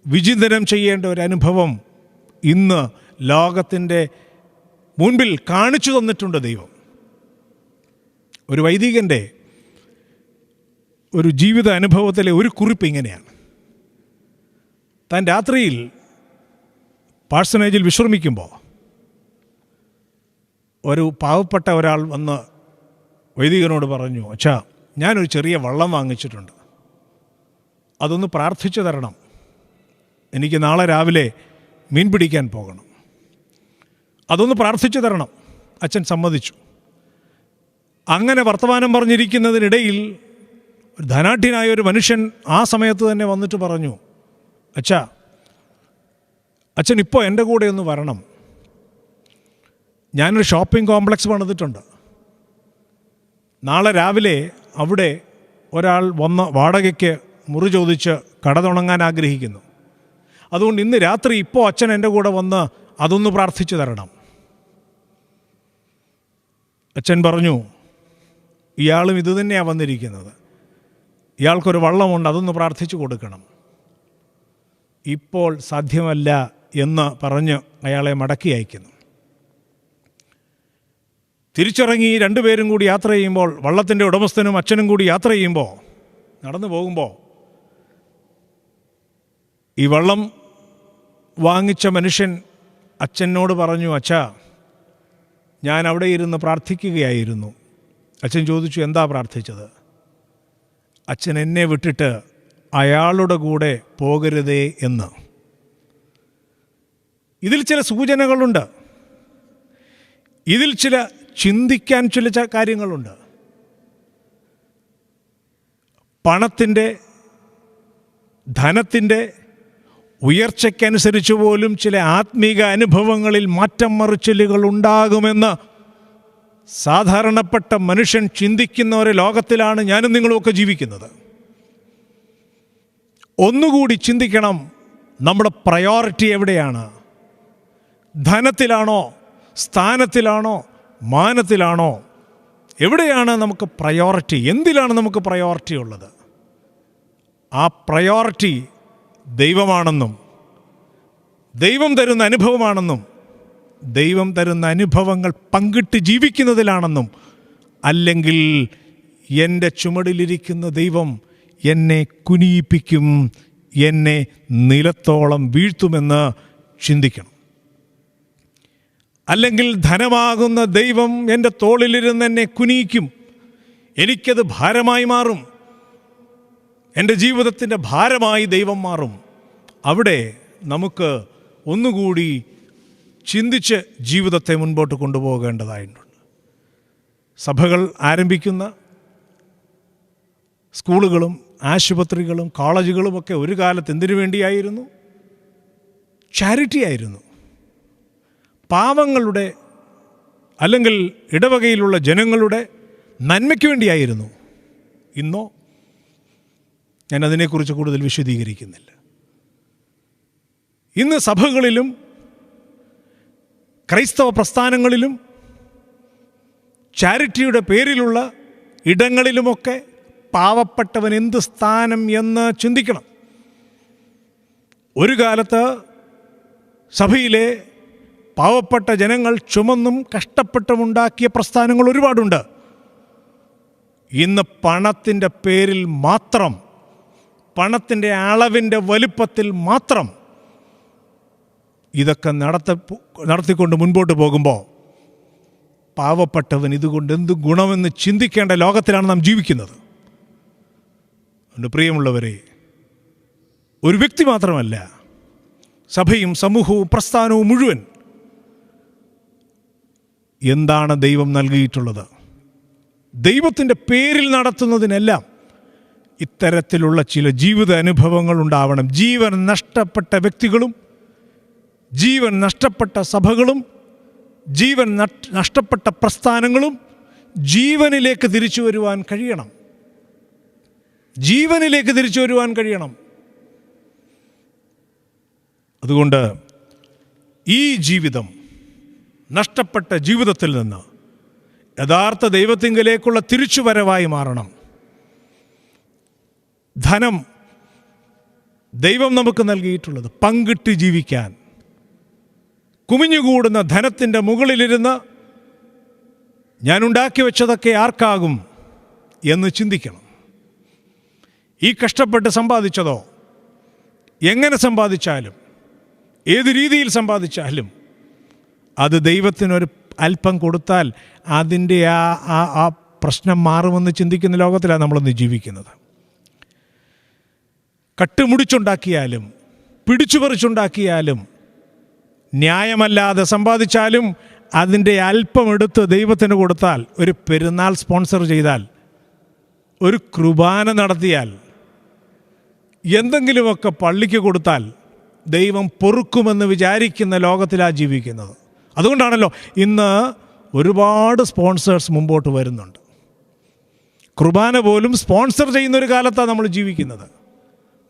Speaker 1: വിചിന്തനം ചെയ്യേണ്ട ഒരു അനുഭവം ഇന്ന് ലോകത്തിൻ്റെ മുൻപിൽ കാണിച്ചു തന്നിട്ടുണ്ട് ദൈവം. ഒരു വൈദികൻ്റെ ഒരു ജീവിത അനുഭവത്തിലെ ഒരു കുറിപ്പ് ഇങ്ങനെയാണ്. താൻ രാത്രിയിൽ പാഴ്സനേജിൽ വിശ്രമിക്കുമ്പോൾ ഒരു പാവപ്പെട്ട ഒരാൾ വന്ന് വൈദികനോട് പറഞ്ഞു, അച്ഛാ, ഞാനൊരു ചെറിയ വള്ളം വാങ്ങിച്ചിട്ടുണ്ട്, അതൊന്ന് പ്രാർത്ഥിച്ചു തരണം, എനിക്ക് നാളെ രാവിലെ മീൻ പിടിക്കാൻ പോകണം, അതൊന്ന് പ്രാർത്ഥിച്ചു തരണം. അച്ഛൻ സമ്മതിച്ചു. അങ്ങനെ വർത്തമാനം പറഞ്ഞിരിക്കുന്നതിനിടയിൽ ഒരു ധനാഢ്യനായ ഒരു മനുഷ്യൻ ആ സമയത്ത് തന്നെ വന്നിട്ട് പറഞ്ഞു, അച്ഛൻ ഇപ്പോൾ എൻ്റെ കൂടെ ഒന്ന് വരണം, ഞാനൊരു ഷോപ്പിംഗ് കോംപ്ലക്സ് പണിതിട്ടുണ്ട്, നാളെ രാവിലെ അവിടെ ഒരാൾ വന്ന് വാടകയ്ക്ക് മുറി ചോദിച്ച് കട തുടങ്ങാൻ ആഗ്രഹിക്കുന്നു, അതുകൊണ്ട് ഇന്ന് രാത്രി ഇപ്പോൾ അച്ഛൻ എൻ്റെ കൂടെ വന്ന് അതൊന്ന് പ്രാർത്ഥിച്ചു തരണം. അച്ഛൻ പറഞ്ഞു, ഇയാളും ഇതുതന്നെയാണ് വന്നിരിക്കുന്നത്, ഇയാൾക്കൊരു വള്ളമുണ്ട്, അതൊന്ന് പ്രാർത്ഥിച്ചു കൊടുക്കണം. ഇപ്പോൾ സാധ്യമല്ല എന്ന് പറഞ്ഞ് അയാളെ മടക്കി അയക്കുന്നു. തിരിച്ചിറങ്ങി രണ്ടുപേരും കൂടി യാത്ര ചെയ്യുമ്പോൾ, വള്ളത്തിൻ്റെ ഉടമസ്ഥനും അച്ഛനും കൂടി യാത്ര ചെയ്യുമ്പോൾ, നടന്നു പോകുമ്പോൾ, ഈ വള്ളം വാങ്ങിച്ച മനുഷ്യൻ അച്ഛനോട് പറഞ്ഞു, അച്ഛാ, ഞാൻ അവിടെ ഇരുന്ന് പ്രാർത്ഥിക്കുകയായിരുന്നു. അച്ഛൻ ചോദിച്ചു, എന്താ പ്രാർത്ഥിച്ചത്? അച്ഛൻ എന്നെ വിട്ടിട്ട് അയാളുടെ കൂടെ പോകരുതേ എന്ന്. ഇതിൽ ചില സൂചനകളുണ്ട്, ഇതിൽ ചില ചിന്തിക്കാൻ ചില കാര്യങ്ങളുണ്ട്. പണത്തിൻ്റെ, ധനത്തിൻ്റെ ഉയർച്ചയ്ക്കനുസരിച്ച് പോലും ചില ആത്മീക അനുഭവങ്ങളിൽ മാറ്റം മറിച്ചിലുകൾ ഉണ്ടാകുമെന്ന് സാധാരണപ്പെട്ട മനുഷ്യൻ ചിന്തിക്കുന്ന ഒരു ലോകത്തിലാണ് ഞാനും നിങ്ങളുമൊക്കെ ജീവിക്കുന്നത്. ഒന്നുകൂടി ചിന്തിക്കണം, നമ്മുടെ പ്രയോറിറ്റി എവിടെയാണ്? ധനത്തിലാണോ, സ്ഥാനത്തിലാണോ, മാനത്തിലാണോ? എവിടെയാണ് നമുക്ക് പ്രയോറിറ്റി? എന്തിലാണ് നമുക്ക് പ്രയോറിറ്റി ഉള്ളത്? ആ പ്രയോറിറ്റി ദൈവമാണെന്നും ദൈവം തരുന്ന അനുഭവമാണെന്നും ദൈവം തരുന്ന അനുഭവങ്ങൾ പങ്കിട്ട് ജീവിക്കുന്നതിലാണെന്നും, അല്ലെങ്കിൽ എൻ്റെ ചുമടിലിരിക്കുന്ന ദൈവം എന്നെ കുനിയിപ്പിക്കും, എന്നെ നിലത്തോളം വീഴ്ത്തുമെന്ന് ചിന്തിക്കണം. അല്ലെങ്കിൽ ധനമാകുന്ന ദൈവം എൻ്റെ തോളിലിരുന്ന് എന്നെ കുനിയിക്കും, എനിക്കത് ഭാരമായി മാറും, എൻ്റെ ജീവിതത്തിൻ്റെ ഭാരമായി ദൈവം മാറും. അവിടെ നമുക്ക് ഒന്നുകൂടി ചിന്തിച്ച് ജീവിതത്തെ മുൻപോട്ട് കൊണ്ടുപോകേണ്ടതായിട്ടുണ്ട്. സഭകൾ ആരംഭിക്കുന്ന സ്കൂളുകളും ആശുപത്രികളും കോളേജുകളുമൊക്കെ ഒരു കാലത്ത് എന്തിനു വേണ്ടിയായിരുന്നു? ചാരിറ്റി ആയിരുന്നു. പാവങ്ങളുടെ അല്ലെങ്കിൽ ഇടവകയിലുള്ള ജനങ്ങളുടെ നന്മയ്ക്ക് വേണ്ടിയായിരുന്നു. ഇന്നോ ഞാൻ അതിനെക്കുറിച്ച് കൂടുതൽ വിശദീകരിക്കുന്നില്ല. ഇന്ന് സഭകളിലും ക്രൈസ്തവ പ്രസ്ഥാനങ്ങളിലും ചാരിറ്റിയുടെ പേരിലുള്ള ഇടങ്ങളിലുമൊക്കെ പാവപ്പെട്ടവൻ എന്ത് സ്ഥാനം എന്ന് ചിന്തിക്കണം. ഒരു കാലത്ത് സഭയിലെ പാവപ്പെട്ട ജനങ്ങൾ ചുമന്നും കഷ്ടപ്പെട്ടുമുണ്ടാക്കിയ പ്രസ്ഥാനങ്ങൾ ഒരുപാടുണ്ട്. ഇന്ന് പണത്തിൻ്റെ പേരിൽ മാത്രം, പണത്തിൻ്റെ അളവിൻ്റെ വലുപ്പത്തിൽ മാത്രം ഇതൊക്കെ നടത്തിക്കൊണ്ട് മുൻപോട്ട് പോകുമ്പോൾ പാവപ്പെട്ടവൻ ഇതുകൊണ്ട് എന്ത് ഗുണമെന്ന് ചിന്തിക്കേണ്ട ലോകത്തിലാണ് നാം ജീവിക്കുന്നത്. എൻ്റെ പ്രിയമുള്ളവരെ, ഒരു വ്യക്തി മാത്രമല്ല, സഭയും സമൂഹവും പ്രസ്ഥാനവും മുഴുവൻ എന്താണ് ദൈവം നൽകിയിട്ടുള്ളത്? ദൈവത്തിൻ്റെ പേരിൽ നടത്തുന്നതിനെല്ലാം ഇത്തരത്തിലുള്ള ചില ജീവിത അനുഭവങ്ങൾ ഉണ്ടാവണം. ജീവൻ നഷ്ടപ്പെട്ട വ്യക്തികളും ജീവൻ നഷ്ടപ്പെട്ട സഭകളും ജീവൻ നഷ്ടപ്പെട്ട പ്രസ്ഥാനങ്ങളും ജീവനിലേക്ക് തിരിച്ചു വരുവാൻ കഴിയണം. ജീവനിലേക്ക് തിരിച്ചു വരുവാൻ കഴിയണം. അതുകൊണ്ട് ഈ ജീവിതം, നഷ്ടപ്പെട്ട ജീവിതത്തിൽ നിന്ന് യഥാർത്ഥ ദൈവത്തിങ്കലേക്കുള്ള തിരിച്ചുവരവായി മാറണം. ധനം ദൈവം നമുക്ക് നൽകിയിട്ടുള്ളത് പങ്കിട്ട് ജീവിക്കാൻ. കുമിഞ്ഞുകൂടുന്ന ധനത്തിൻ്റെ മുകളിലിരുന്ന് ഞാൻ ഉണ്ടാക്കി വെച്ചതൊക്കെ ആർക്കാകും എന്ന് ചിന്തിക്കണം. ഈ കഷ്ടപ്പെട്ട് സമ്പാദിച്ചതോ, എങ്ങനെ സമ്പാദിച്ചാലും ഏത് രീതിയിൽ സമ്പാദിച്ചാലും അത് ദൈവത്തിനൊരു അല്പം കൊടുത്താൽ അതിൻ്റെ ആ പ്രശ്നം മാറുമെന്ന് ചിന്തിക്കുന്ന ലോകത്തിലാണ് നമ്മളിന്ന് ജീവിക്കുന്നത്. കട്ടുമുടിച്ചുണ്ടാക്കിയാലും പിടിച്ചുപറിച്ചുണ്ടാക്കിയാലും ന്യായമല്ലാതെ സമ്പാദിച്ചാലും അതിൻ്റെ അല്പം എടുത്ത് ദൈവത്തിന് കൊടുത്താൽ, ഒരു പെരുന്നാൾ സ്പോൺസർ ചെയ്താൽ, ഒരു കുർബാന നടത്തിയാൽ, എന്തെങ്കിലുമൊക്കെ പള്ളിക്ക് കൊടുത്താൽ ദൈവം പൊറുക്കുമെന്ന് വിചാരിക്കുന്ന ലോകത്തിലാണ് ജീവിക്കുന്നത്. അതുകൊണ്ടാണല്ലോ ഇന്ന് ഒരുപാട് സ്പോൺസേഴ്സ് മുമ്പോട്ട് വരുന്നുണ്ട്. കുർബാന പോലും സ്പോൺസർ ചെയ്യുന്നൊരു കാലത്താണ് നമ്മൾ ജീവിക്കുന്നത്.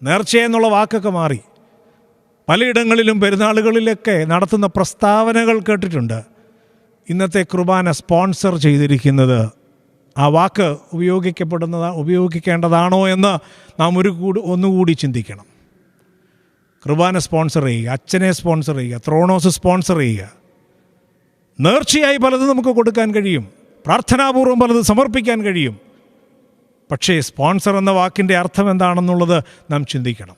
Speaker 1: നേർച്ചയെന്നുള്ള വാക്കൊക്കെ മാറി. പലയിടങ്ങളിലും പെരുന്നാളുകളിലൊക്കെ നടത്തുന്ന പ്രസ്താവനകൾ കേട്ടിട്ടുണ്ട്. ഇന്നത്തെ കുർബാന സ്പോൺസർ ചെയ്തിരിക്കുന്നത്, ആ വാക്ക് ഉപയോഗിക്കേണ്ടതാണോ എന്ന് നാം ഒന്നുകൂടി ചിന്തിക്കണം. കുർബാന സ്പോൺസർ ചെയ്യുക, അച്ഛനെ സ്പോൺസർ ചെയ്യുക, ത്രോണോസ് സ്പോൺസർ ചെയ്യുക. നേർച്ചയായി പലതും നമുക്ക് കൊടുക്കാൻ കഴിയും, പ്രാർത്ഥനാപൂർവം പലത് സമർപ്പിക്കാൻ കഴിയും. പക്ഷേ സ്പോൺസർ എന്ന വാക്കിൻ്റെ അർത്ഥം എന്താണെന്നുള്ളത് നാം ചിന്തിക്കണം.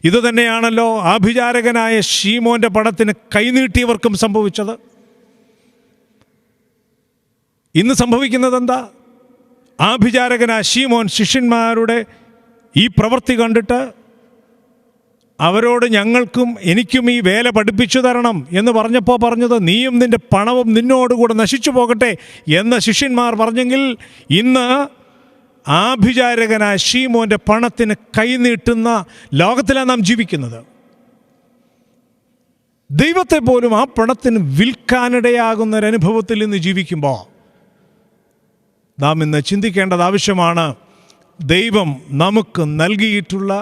Speaker 1: ഇതുതന്നെയാണല്ലോ ആഭിചാരകനായ ശീമോൻ്റെ പണത്തിന് കൈനീട്ടിയവർക്കും സംഭവിച്ചത്. ഇന്ന് സംഭവിക്കുന്നത് എന്താ? ആഭിചാരകനായ ശീമോൻ ശിഷ്യന്മാരുടെ ഈ പ്രവൃത്തി കണ്ടിട്ട് അവരോട് ഞങ്ങൾക്കും എനിക്കും ഈ വേല പഠിപ്പിച്ചു തരണം എന്ന് പറഞ്ഞപ്പോൾ പറഞ്ഞത്, നീയും നിൻ്റെ പണവും നിന്നോടുകൂടെ നശിച്ചു പോകട്ടെ എന്ന് ശിഷ്യന്മാർ പറഞ്ഞെങ്കിൽ, ഇന്ന് ആഭിചാരകനായ ശീമോൻ്റെ പണത്തിന് കൈനീട്ടുന്ന ലോകത്തിലാണ് നാം ജീവിക്കുന്നത്. ദൈവത്തെ പോലും ആ പണത്തിന് വിൽക്കാനിടയാകുന്ന ഒരനുഭവത്തിൽ നിന്ന് ജീവിക്കുമ്പോൾ നാം ഇന്ന് ചിന്തിക്കേണ്ടത് ആവശ്യമാണ്. ദൈവം നമുക്ക് നൽകിയിട്ടുള്ള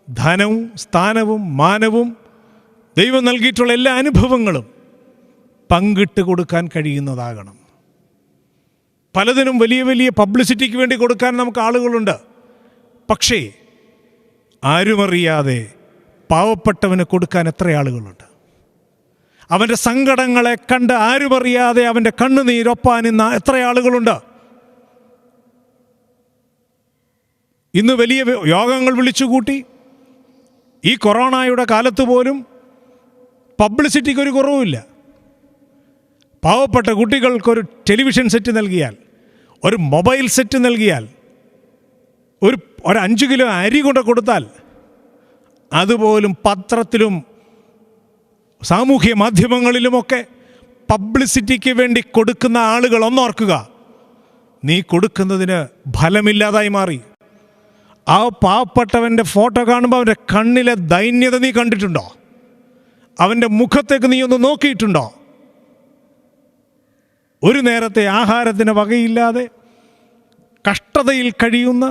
Speaker 1: ധനവും സ്ഥാനവും മാനവും ദൈവം നൽകിയിട്ടുള്ള എല്ലാ അനുഭവങ്ങളും പങ്കിട്ട് കൊടുക്കാൻ കഴിയുന്നതാകണം. പലതിനും വലിയ വലിയ പബ്ലിസിറ്റിക്ക് വേണ്ടി കൊടുക്കാൻ നമുക്ക് ആളുകളുണ്ട്. പക്ഷേ ആരുമറിയാതെ പാവപ്പെട്ടവന് കൊടുക്കാൻ എത്ര ആളുകളുണ്ട്? അവൻ്റെ സങ്കടങ്ങളെ കണ്ട് ആരുമറിയാതെ അവൻ്റെ കണ്ണുനീരൊപ്പാൻ ഇന്ന് എത്ര ആളുകളുണ്ട്? ഇന്ന് വലിയ യോഗങ്ങൾ വിളിച്ചുകൂട്ടി ഈ കൊറോണയുടെ കാലത്ത് പോലും പബ്ലിസിറ്റിക്കൊരു കുറവുമില്ല. പാവപ്പെട്ട കുട്ടികൾക്കൊരു ടെലിവിഷൻ സെറ്റ് നൽകിയാൽ, ഒരു മൊബൈൽ സെറ്റ് നൽകിയാൽ, ഒരു 5 കിലോ അരി കൊണ്ട് കൊടുത്താൽ, അതുപോലും പത്രത്തിലും സാമൂഹ്യ മാധ്യമങ്ങളിലുമൊക്കെ പബ്ലിസിറ്റിക്ക് വേണ്ടി കൊടുക്കുന്ന ആളുകൾ ഒന്നോർക്കുക, നീ കൊടുക്കുന്നതിന് ഫലമില്ലാതായി മാറി. ആ പാവപ്പെട്ടവൻ്റെ ഫോട്ടോ കാണുമ്പോൾ അവൻ്റെ കണ്ണിലെ ദൈന്യത നീ കണ്ടിട്ടുണ്ടോ? അവൻ്റെ മുഖത്തേക്ക് നീ ഒന്ന് നോക്കിയിട്ടുണ്ടോ? ഒരു നേരത്തെ ആഹാരത്തിന് വകയില്ലാതെ കഷ്ടതയിൽ കഴിയുന്ന,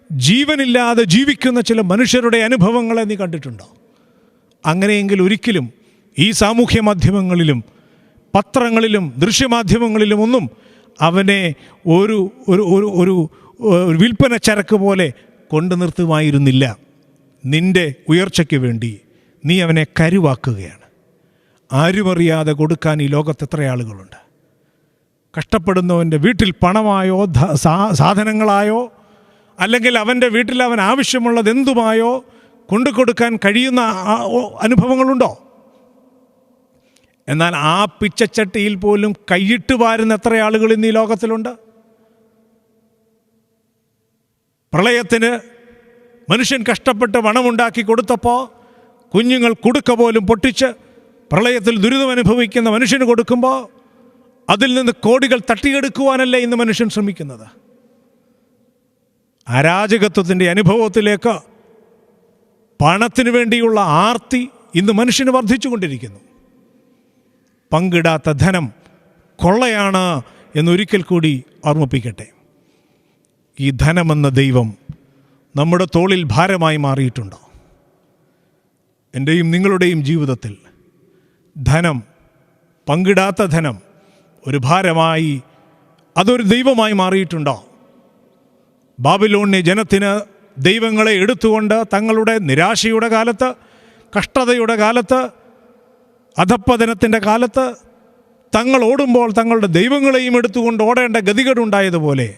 Speaker 1: ജീവനില്ലാതെ ജീവിക്കുന്ന ചില മനുഷ്യരുടെ അനുഭവങ്ങളെ നീ കണ്ടിട്ടുണ്ടോ? അങ്ങനെയെങ്കിൽ ഒരിക്കലും ഈ സാമൂഹ്യ മാധ്യമങ്ങളിലും പത്രങ്ങളിലും ദൃശ്യമാധ്യമങ്ങളിലും ഒന്നും അവനെ ഒരു ഒരു ഒരു ഒരു വിൽപ്പന ചരക്ക് പോലെ കൊണ്ടു നിർത്തുമായിരുന്നില്ല. നിൻ്റെ ഉയർച്ചയ്ക്ക് വേണ്ടി നീ അവനെ കരുവാക്കുകയാണ്. ആരുമറിയാതെ കൊടുക്കാൻ ഈ ലോകത്ത് എത്ര ആളുകളുണ്ട്. കഷ്ടപ്പെടുന്നവൻ്റെ വീട്ടിൽ പണമായോ സാധനങ്ങളായോ അല്ലെങ്കിൽ അവൻ്റെ വീട്ടിൽ അവൻ ആവശ്യമുള്ളത് എന്തുമായോ കൊണ്ടുകൊടുക്കാൻ കഴിയുന്ന അനുഭവങ്ങളുണ്ടോ? എന്നാൽ ആ പിച്ചച്ചട്ടിയിൽ പോലും കൈയിട്ട് വാരുന്ന എത്ര ആളുകൾ ഇന്ന് ഈ ലോകത്തിലുണ്ട്? പ്രളയത്തിന് മനുഷ്യൻ കഷ്ടപ്പെട്ട് പണമുണ്ടാക്കി കൊടുത്തപ്പോൾ കുഞ്ഞുങ്ങൾ കുടുക്ക പോലും പൊട്ടിച്ച് പ്രളയത്തിൽ ദുരിതമനുഭവിക്കുന്ന മനുഷ്യന് കൊടുക്കുമ്പോൾ അതിൽ നിന്ന് കോടികൾ തട്ടിയെടുക്കുവാനല്ലേ ഇന്ന് മനുഷ്യൻ ശ്രമിക്കുന്നത്? അരാജകത്വത്തിൻ്റെ അനുഭവത്തിലേക്ക് പണത്തിന് വേണ്ടിയുള്ള ആർത്തി ഇന്ന് മനുഷ്യന് വർദ്ധിച്ചു കൊണ്ടിരിക്കുന്നു. പങ്കിടാത്ത ധനം കൊള്ളയാണ് എന്നൊരിക്കൽ കൂടി ഓർമ്മിപ്പിക്കട്ടെ. ഈ ധനമെന്ന ദൈവം നമ്മുടെ തോളിൽ ഭാരമായി മാറിയിട്ടുണ്ടോ? എൻ്റെയും നിങ്ങളുടെയും ജീവിതത്തിൽ ധനം, പങ്കിടാത്ത ധനം ഒരു ഭാരമായി, അതൊരു ദൈവമായി മാറിയിട്ടുണ്ടോ? ബാബിലോണിലെ ജനത്തിന് ദൈവങ്ങളെ എടുത്തുകൊണ്ട് തങ്ങളുടെ നിരാശയുടെ കാലത്ത്, കഷ്ടതയുടെ കാലത്ത്, അധപ്പതനത്തിൻ്റെ കാലത്ത് തങ്ങൾ ഓടുമ്പോൾ തങ്ങളുടെ ദൈവങ്ങളെയും എടുത്തുകൊണ്ട് ഓടേണ്ട ഗതികേടുണ്ടായതുപോലെ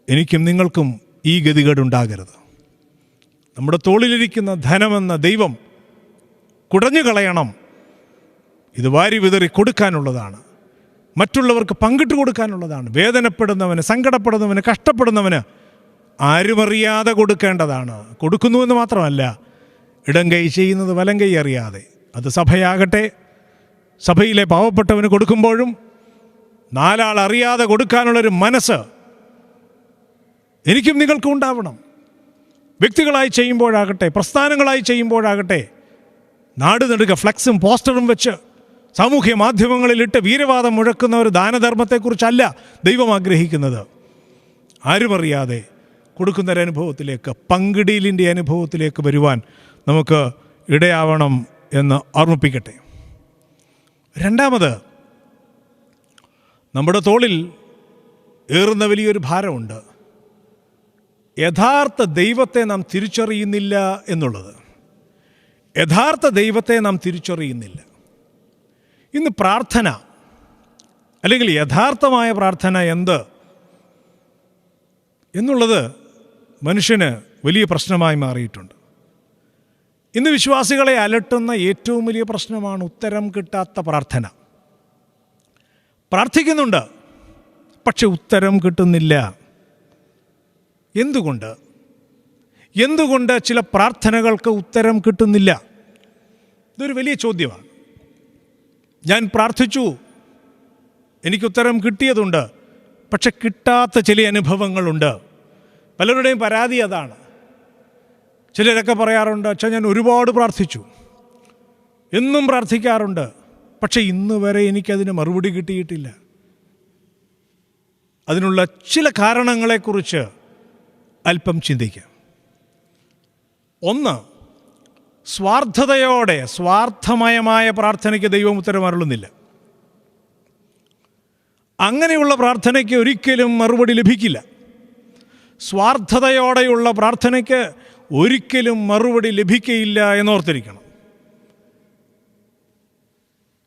Speaker 1: എനിക്കും നിങ്ങൾക്കും ഈ ഗതികേടുണ്ടാകരുത്. നമ്മുടെ തോളിലിരിക്കുന്ന ധനമെന്ന ദൈവം കുടഞ്ഞു കളയണം. ഇത് വാരി വിതറി കൊടുക്കാനുള്ളതാണ്, മറ്റുള്ളവർക്ക് പങ്കിട്ട് കൊടുക്കാനുള്ളതാണ്. വേദനപ്പെടുന്നവന്, സങ്കടപ്പെടുന്നവന്, കഷ്ടപ്പെടുന്നവന് ആരുമറിയാതെ കൊടുക്കേണ്ടതാണ്. കൊടുക്കുന്നുവെന്ന് മാത്രമല്ല, ഇടം കൈ ചെയ്യുന്നത് വലം കൈ അറിയാതെ. അത് സഭയാകട്ടെ, സഭയിലെ പാവപ്പെട്ടവന് കൊടുക്കുമ്പോഴും നാലാൾ അറിയാതെ കൊടുക്കാനുള്ളൊരു മനസ്സ് എനിക്കും നിങ്ങൾക്കും ഉണ്ടാവണം. വ്യക്തികളായി ചെയ്യുമ്പോഴാകട്ടെ, പ്രസ്ഥാനങ്ങളായി ചെയ്യുമ്പോഴാകട്ടെ, നാട് നെടുക ഫ്ലക്സും പോസ്റ്ററും വെച്ച് സാമൂഹ്യ മാധ്യമങ്ങളിലിട്ട് വീരവാദം മുഴക്കുന്ന ഒരു ദാനധർമ്മത്തെക്കുറിച്ചല്ല ദൈവം ആഗ്രഹിക്കുന്നത്. ആരുമറിയാതെ കൊടുക്കുന്നൊരനുഭവത്തിലേക്ക്, പങ്കിടീലിൻ്റെ അനുഭവത്തിലേക്ക് വരുവാൻ നമുക്ക് ഇടയാവണം എന്ന് ഓർമ്മിപ്പിക്കട്ടെ. രണ്ടാമത്, നമ്മുടെ തോളിൽ ഏറുന്ന വലിയൊരു ഭാരമുണ്ട്. യഥാർത്ഥ ദൈവത്തെ നാം തിരിച്ചറിയുന്നില്ല എന്നുള്ളത്. യഥാർത്ഥ ദൈവത്തെ നാം തിരിച്ചറിയുന്നില്ല. ഇന്ന് പ്രാർത്ഥന, അല്ലെങ്കിൽ യഥാർത്ഥമായ പ്രാർത്ഥന എന്ത് എന്നുള്ളത് മനുഷ്യന് വലിയ പ്രശ്നമായി മാറിയിട്ടുണ്ട്. ഇന്ന് വിശ്വാസികളെ അലട്ടുന്ന ഏറ്റവും വലിയ പ്രശ്നമാണ് ഉത്തരം കിട്ടാത്ത പ്രാർത്ഥന. പ്രാർത്ഥിക്കുന്നുണ്ട്, പക്ഷെ ഉത്തരം കിട്ടുന്നില്ല. എന്തുകൊണ്ട് ചില പ്രാർത്ഥനകൾക്ക് ഉത്തരം കിട്ടുന്നില്ല? ഇതൊരു വലിയ ചോദ്യമാണ്. ഞാൻ പ്രാർത്ഥിച്ചു, എനിക്കുത്തരം കിട്ടിയതുണ്ട്, പക്ഷെ കിട്ടാത്ത ചില അനുഭവങ്ങളുണ്ട്. പലരുടെയും പരാതി അതാണ്. ചിലരൊക്കെ പറയാറുണ്ട്, അച്ഛാ ഞാൻ ഒരുപാട് പ്രാർത്ഥിച്ചു, എന്നും പ്രാർത്ഥിക്കാറുണ്ട്, പക്ഷെ ഇന്ന് വരെ എനിക്കതിന് മറുപടി കിട്ടിയിട്ടില്ല. അതിനുള്ള ചില കാരണങ്ങളെക്കുറിച്ച് അല്പം ചിന്തിക്കാം. ഒന്ന്, സ്വാർത്ഥമയമായ പ്രാർത്ഥനയ്ക്ക് ദൈവം ഉത്തരം അരുളുന്നില്ല. അങ്ങനെയുള്ള പ്രാർത്ഥനയ്ക്ക് ഒരിക്കലും മറുപടി ലഭിക്കില്ല. സ്വാർത്ഥതയോടെയുള്ള പ്രാർത്ഥനയ്ക്ക് ഒരിക്കലും മറുപടി ലഭിക്കയില്ല എന്നോർത്തിരിക്കണം.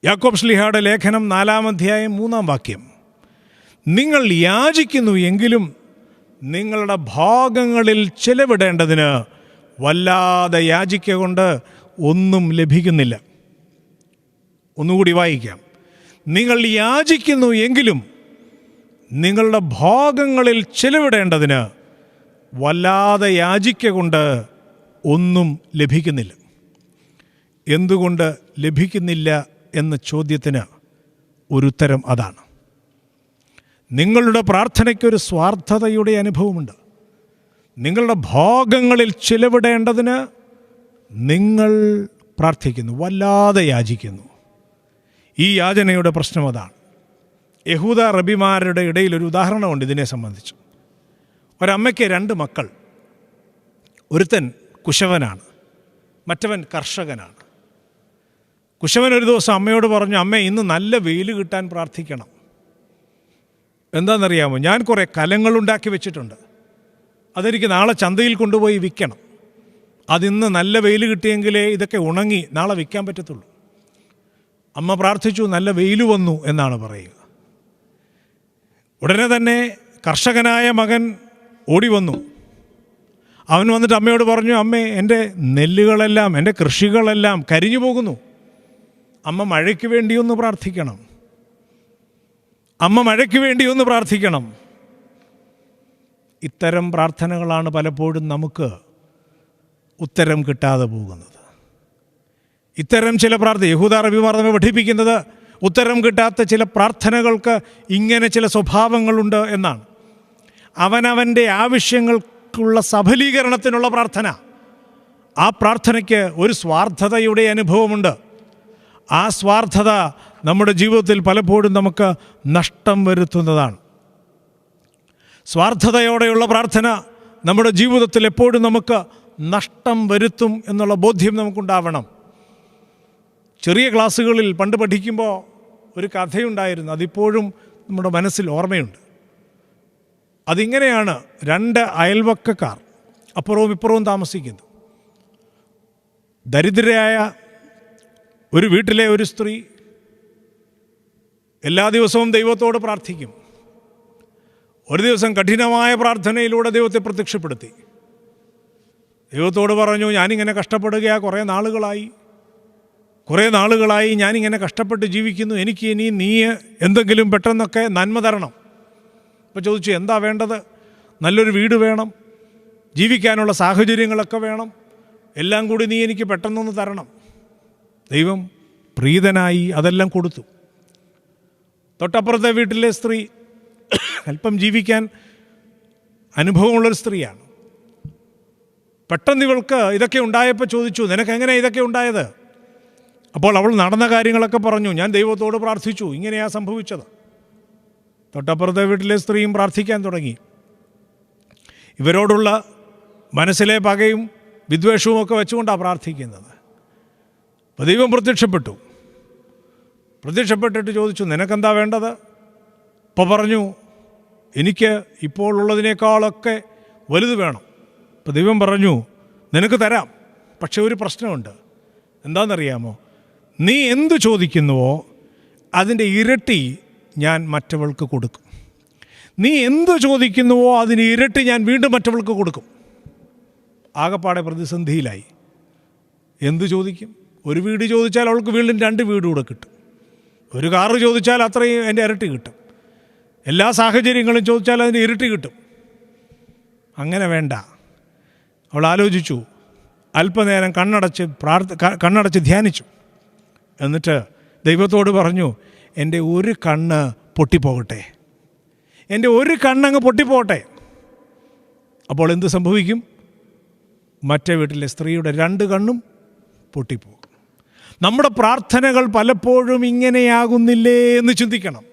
Speaker 1: യാക്കോബ് ശ്ലീഹായുടെ ലേഖനം 4-ാം അധ്യായം 3-ാം വാക്യം, നിങ്ങൾ യാചിക്കുന്നു എങ്കിലും നിങ്ങളുടെ ഭാഗങ്ങളിൽ ചെലവിടേണ്ടതിന് വല്ലാതെ യാചിക്കൊണ്ട് ഒന്നും ലഭിക്കുന്നില്ല. ഒന്നുകൂടി വായിക്കാം. നിങ്ങൾ യാചിക്കുന്നു എങ്കിലും നിങ്ങളുടെ ഭാഗങ്ങളിൽ ചെലവിടേണ്ടതിന് വല്ലാതെ യാചിക്കൊണ്ട് ഒന്നും ലഭിക്കുന്നില്ല. എന്തുകൊണ്ട് ലഭിക്കുന്നില്ല എന്ന ചോദ്യത്തിന് ഒരു ഉത്തരം അതാണ്. നിങ്ങളുടെ പ്രാർത്ഥനയ്ക്കൊരു സ്വാർത്ഥതയുടെ അനുഭവമുണ്ട്. നിങ്ങളുടെ ഭാഗങ്ങളിൽ ചിലവിടേണ്ടതിന് നിങ്ങൾ പ്രാർത്ഥിക്കുന്നു, വല്ലാതെ യാചിക്കുന്നു. ഈ യാചനയുടെ പ്രശ്നം അതാണ്. യഹൂദ റബിമാരുടെ ഇടയിൽ ഒരു ഉദാഹരണമുണ്ട് ഇതിനെ സംബന്ധിച്ച്. ഒരമ്മയ്ക്ക് 2 മക്കൾ. ഒരുത്തൻ കുശവനാണ്, മറ്റവൻ കർഷകനാണ്. കുശവൻ ഒരു ദിവസം അമ്മയോട് പറഞ്ഞു, അമ്മേ, ഇന്ന് നല്ല വെയിൽ കിട്ടാൻ പ്രാർത്ഥിക്കണം. എന്താണെന്നറിയാമോ, ഞാൻ കുറേ കലങ്ങളുണ്ടാക്കി വെച്ചിട്ടുണ്ട്, അതെനിക്ക് നാളെ ചന്തയിൽ കൊണ്ടുപോയി വിൽക്കണം. അതിന്ന് നല്ല വെയിൽ കിട്ടിയെങ്കിലേ ഇതൊക്കെ ഉണങ്ങി നാളെ വിൽക്കാൻ പറ്റത്തുള്ളൂ. അമ്മ പ്രാർത്ഥിച്ചു, നല്ല വെയിൽ വന്നു എന്നാണ് പറയുക. ഉടനെ തന്നെ കർഷകനായ മകൻ ഓടി വന്നു. അവൻ വന്നിട്ട് അമ്മയോട് പറഞ്ഞു, അമ്മേ, എൻ്റെ നെല്ലുകളെല്ലാം, എൻ്റെ കൃഷികളെല്ലാം കരിഞ്ഞു പോകുന്നു. അമ്മ മഴയ്ക്ക് വേണ്ടിയൊന്ന് പ്രാർത്ഥിക്കണം, അമ്മ മഴയ്ക്ക് വേണ്ടിയൊന്ന് പ്രാർത്ഥിക്കണം. ഇത്തരം പ്രാർത്ഥനകളാണ് പലപ്പോഴും നമുക്ക് ഉത്തരം കിട്ടാതെ പോകുന്നത്. ഇത്തരം ചില യഹൂദ റബിമാർ നമ്മെ പഠിപ്പിക്കുന്നത് ഉത്തരം കിട്ടാത്ത ചില പ്രാർത്ഥനകൾക്ക് ഇങ്ങനെ ചില സ്വഭാവങ്ങളുണ്ട് എന്നാണ്. അവനവൻ്റെ ആവശ്യങ്ങൾക്കുള്ള സഫലീകരണത്തിനുള്ള പ്രാർത്ഥന, ആ പ്രാർത്ഥനയ്ക്ക് ഒരു സ്വാർത്ഥതയുടെ അനുഭവമുണ്ട്. ആ സ്വാർത്ഥത നമ്മുടെ ജീവിതത്തിൽ പലപ്പോഴും നമുക്ക് നഷ്ടം വരുത്തുന്നതാണ്. സ്വാർത്ഥതയോടെയുള്ള പ്രാർത്ഥന നമ്മുടെ ജീവിതത്തിൽ എപ്പോഴും നമുക്ക് നഷ്ടം വരുത്തും എന്നുള്ള ബോധ്യം നമുക്കുണ്ടാവണം. ചെറിയ ക്ലാസ്സുകളിൽ പണ്ട് പഠിക്കുമ്പോൾ ഒരു കഥയുണ്ടായിരുന്നു, അതിപ്പോഴും നമ്മുടെ മനസ്സിൽ ഓർമ്മയുണ്ട്. അതിങ്ങനെയാണ്, 2 അയൽവക്കക്കാർ അപ്പുറവും ഇപ്പുറവും താമസിക്കുന്നു. ദരിദ്രയായ ഒരു വീട്ടിലെ ഒരു സ്ത്രീ എല്ലാ ദിവസവും ദൈവത്തോട് പ്രാർത്ഥിക്കും. ഒരു ദിവസം കഠിനമായ പ്രാർത്ഥനയിലൂടെ ദൈവത്തെ പ്രത്യക്ഷപ്പെടുത്തി. ദൈവത്തോട് പറഞ്ഞു, ഞാനിങ്ങനെ കഷ്ടപ്പെടുകയാണ്, കുറേ നാളുകളായി ഞാനിങ്ങനെ കഷ്ടപ്പെട്ട് ജീവിക്കുന്നു, എനിക്ക് ഇനി നീ എന്തെങ്കിലും പെട്ടെന്നൊക്കെ നന്മ തരണം. അപ്പോൾ ചോദിച്ചു, എന്താ വേണ്ടത്? നല്ലൊരു വീട് വേണം, ജീവിക്കാനുള്ള സാഹചര്യങ്ങളൊക്കെ വേണം, എല്ലാം കൂടി നീ എനിക്ക് പെട്ടെന്നൊന്ന് തരണം. ദൈവം പ്രീതനായി അതെല്ലാം കൊടുത്തു. തൊട്ടപ്പുറത്തെ വീട്ടിലെ സ്ത്രീ അല്പം ജീവിക്കാൻ അനുഭവമുള്ളൊരു സ്ത്രീയാണ്. പെട്ടെന്ന് ഇവൾക്ക് ഇതൊക്കെ ഉണ്ടായപ്പോൾ ചോദിച്ചു, നിനക്കെങ്ങനെ ഇതൊക്കെ ഉണ്ടായത്? അപ്പോൾ അവൾ നടന്ന കാര്യങ്ങളൊക്കെ പറഞ്ഞു. ഞാൻ ദൈവത്തോട് പ്രാർത്ഥിച്ചു, ഇങ്ങനെയാണ് സംഭവിച്ചത്. തൊട്ടപ്പുറത്തെ വീട്ടിലെ സ്ത്രീയും പ്രാർത്ഥിക്കാൻ തുടങ്ങി. ഇവരോടുള്ള മനസ്സിലെ പകയും വിദ്വേഷവും ഒക്കെ വെച്ചുകൊണ്ടാണ് പ്രാർത്ഥിക്കുന്നത്. അപ്പോൾ ദൈവം പ്രത്യക്ഷപ്പെട്ടിട്ട് ചോദിച്ചു, നിനക്കെന്താ വേണ്ടത്? അപ്പോൾ പറഞ്ഞു, എനിക്ക് ഇപ്പോൾ ഉള്ളതിനേക്കാളൊക്കെ വലുത് വേണം. അപ്പോൾ ദൈവം പറഞ്ഞു, നിനക്ക് തരാം, പക്ഷേ ഒരു പ്രശ്നമുണ്ട്. എന്താണെന്നറിയാമോ? നീ എന്തു ചോദിക്കുന്നുവോ അതിൻ്റെ ഇരട്ടി ഞാൻ മറ്റവൾക്ക് കൊടുക്കും. നീ എന്തു ചോദിക്കുന്നുവോ അതിന് ഇരട്ടി ഞാൻ വീണ്ടും മറ്റവൾക്ക് കൊടുക്കും. ആകപ്പാടെ പ്രതിസന്ധിയിലായി. എന്തു ചോദിക്കും? ഒരു വീട് ചോദിച്ചാൽ അവൾക്ക് വീണ്ടും 2 വീട് കൂടെ കിട്ടും. ഒരു കാറ് ചോദിച്ചാൽ അത്രയും അതിൻ്റെ ഇരട്ടി കിട്ടും. എല്ലാ സാഹചര്യങ്ങളും ചോദിച്ചാൽ അതിന് ഇരട്ടി കിട്ടും. അങ്ങനെ വേണ്ട. അവൾ ആലോചിച്ചു, അല്പനേരം കണ്ണടച്ച് ധ്യാനിച്ചു. എന്നിട്ട് ദൈവത്തോട് പറഞ്ഞു, എൻ്റെ ഒരു കണ്ണ് പൊട്ടിപ്പോകട്ടെ, എൻ്റെ ഒരു കണ്ണങ്ങ് പൊട്ടിപ്പോകട്ടെ. അപ്പോൾ എന്ത് സംഭവിക്കും? മറ്റേ വീട്ടിലെ സ്ത്രീയുടെ 2 കണ്ണും പൊട്ടിപ്പോകും. നമ്മുടെ പ്രാർത്ഥനകൾ പലപ്പോഴും ഇങ്ങനെയാകുന്നില്ലേ എന്ന് ചിന്തിക്കണം.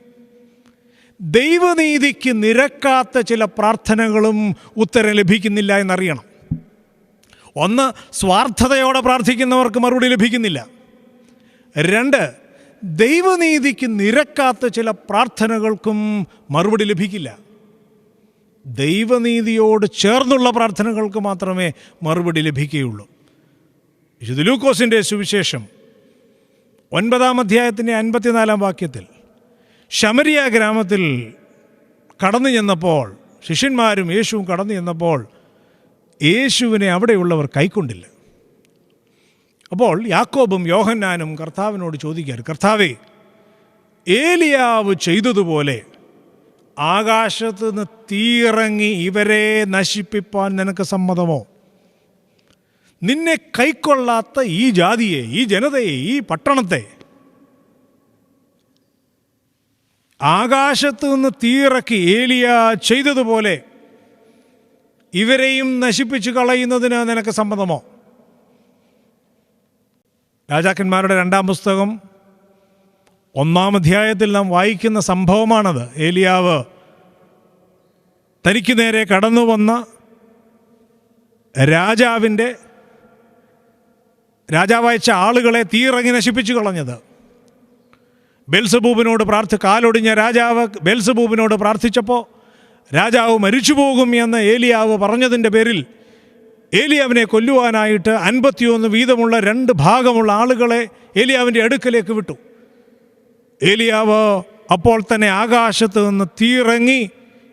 Speaker 1: ദൈവനീതിക്ക് നിരക്കാത്ത ചില പ്രാർത്ഥനകളും ഉത്തരം ലഭിക്കുന്നില്ല എന്നറിയണം. ഒന്ന്, സ്വാർത്ഥതയോടെ പ്രാർത്ഥിക്കുന്നവർക്ക് മറുപടി ലഭിക്കുന്നില്ല. 2, ദൈവനീതിക്ക് നിരക്കാത്ത ചില പ്രാർത്ഥനകൾക്കും മറുപടി ലഭിക്കില്ല. ദൈവനീതിയോട് ചേർന്നുള്ള പ്രാർത്ഥനകൾക്ക് മാത്രമേ മറുപടി ലഭിക്കുകയുള്ളൂ. വിശുദ്ധ ലൂക്കോസിൻ്റെ സുവിശേഷം 9-ാം അധ്യായത്തിൻ്റെ 54-ാം വാക്യത്തിൽ ശമരിയ ഗ്രാമത്തിൽ കടന്നു ചെന്നപ്പോൾ, ശിഷ്യന്മാരും യേശുവും കടന്നു ചെന്നപ്പോൾ യേശുവിനെ അവിടെയുള്ളവർ കൈക്കൊണ്ടില്ല. അപ്പോൾ യാക്കോബും യോഹന്നാനും കർത്താവിനോട് ചോദിക്കുകയാണ്, കർത്താവേ, ഏലിയാവ് ചെയ്തതുപോലെ ആകാശത്ത് നിന്ന് തീയിറങ്ങി ഇവരെ നശിപ്പിപ്പാൻ നിനക്ക് സമ്മതമോ? നിന്നെ കൈക്കൊള്ളാത്ത ഈ ജാതിയെ, ഈ ജനതയെ, ഈ പട്ടണത്തെ ആകാശത്ത് നിന്ന് തീയിറക്കി ഏലിയ ചെയ്തതുപോലെ ഇവരെയും നശിപ്പിച്ചു കളയുന്നതിന് നിനക്ക് സമ്മതമോ? രാജാക്കന്മാരുടെ 2-ാം പുസ്തകം 1-ാം അധ്യായത്തിൽ നാം വായിക്കുന്ന സംഭവമാണത്. ഏലിയാവ് തനിക്ക് നേരെ കടന്നു വന്ന രാജാവയച്ച ആളുകളെ തീയിറങ്ങി നശിപ്പിച്ചു കളഞ്ഞത്. കാലൊടിഞ്ഞ രാജാവ് ബെൽസബൂബിനോട് പ്രാർത്ഥിച്ചപ്പോൾ രാജാവ് മരിച്ചു പോകും എന്ന് ഏലിയാവ് പറഞ്ഞതിൻ്റെ പേരിൽ ഏലിയാവിനെ കൊല്ലുവാനായിട്ട് 51 വീതമുള്ള 2 ഭാഗമുള്ള ആളുകളെ ഏലിയാവിൻ്റെ അടുക്കലേക്ക് വിട്ടു. ഏലിയാവ് അപ്പോൾ തന്നെ ആകാശത്ത് നിന്ന് തീയിറങ്ങി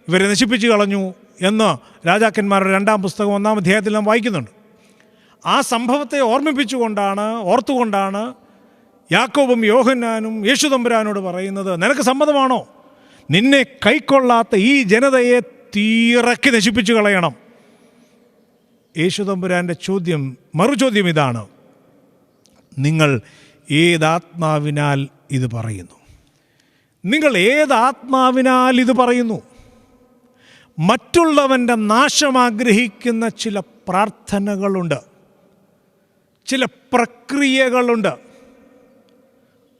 Speaker 1: ഇവരെ നശിപ്പിച്ചു കളഞ്ഞു എന്ന് രാജാക്കന്മാരുടെ 2-ാം പുസ്തകം 1-ാം അധ്യായത്തിൽ നാം വായിക്കുന്നുണ്ട്. ആ സംഭവത്തെ ഓർത്തുകൊണ്ടാണ് യാക്കോബും യോഹന്നാനും യേശുതമ്പുരാനോട് പറയുന്നത്, നിനക്ക് സമ്മതമാണോ നിന്നെ കൈക്കൊള്ളാത്ത ഈ ജനതയെ തീയിറക്കി നശിപ്പിച്ചു കളയണം? യേശുതമ്പുരാൻ്റെ മറുചോദ്യം ഇതാണ്, നിങ്ങൾ ഏതാത്മാവിനാൽ ഇത് പറയുന്നു? നിങ്ങൾ ഏതാത്മാവിനാൽ ഇത് പറയുന്നു? മറ്റുള്ളവൻ്റെ നാശം ആഗ്രഹിക്കുന്ന ചില പ്രാർത്ഥനകളുണ്ട്, ചില പ്രക്രിയകളുണ്ട്.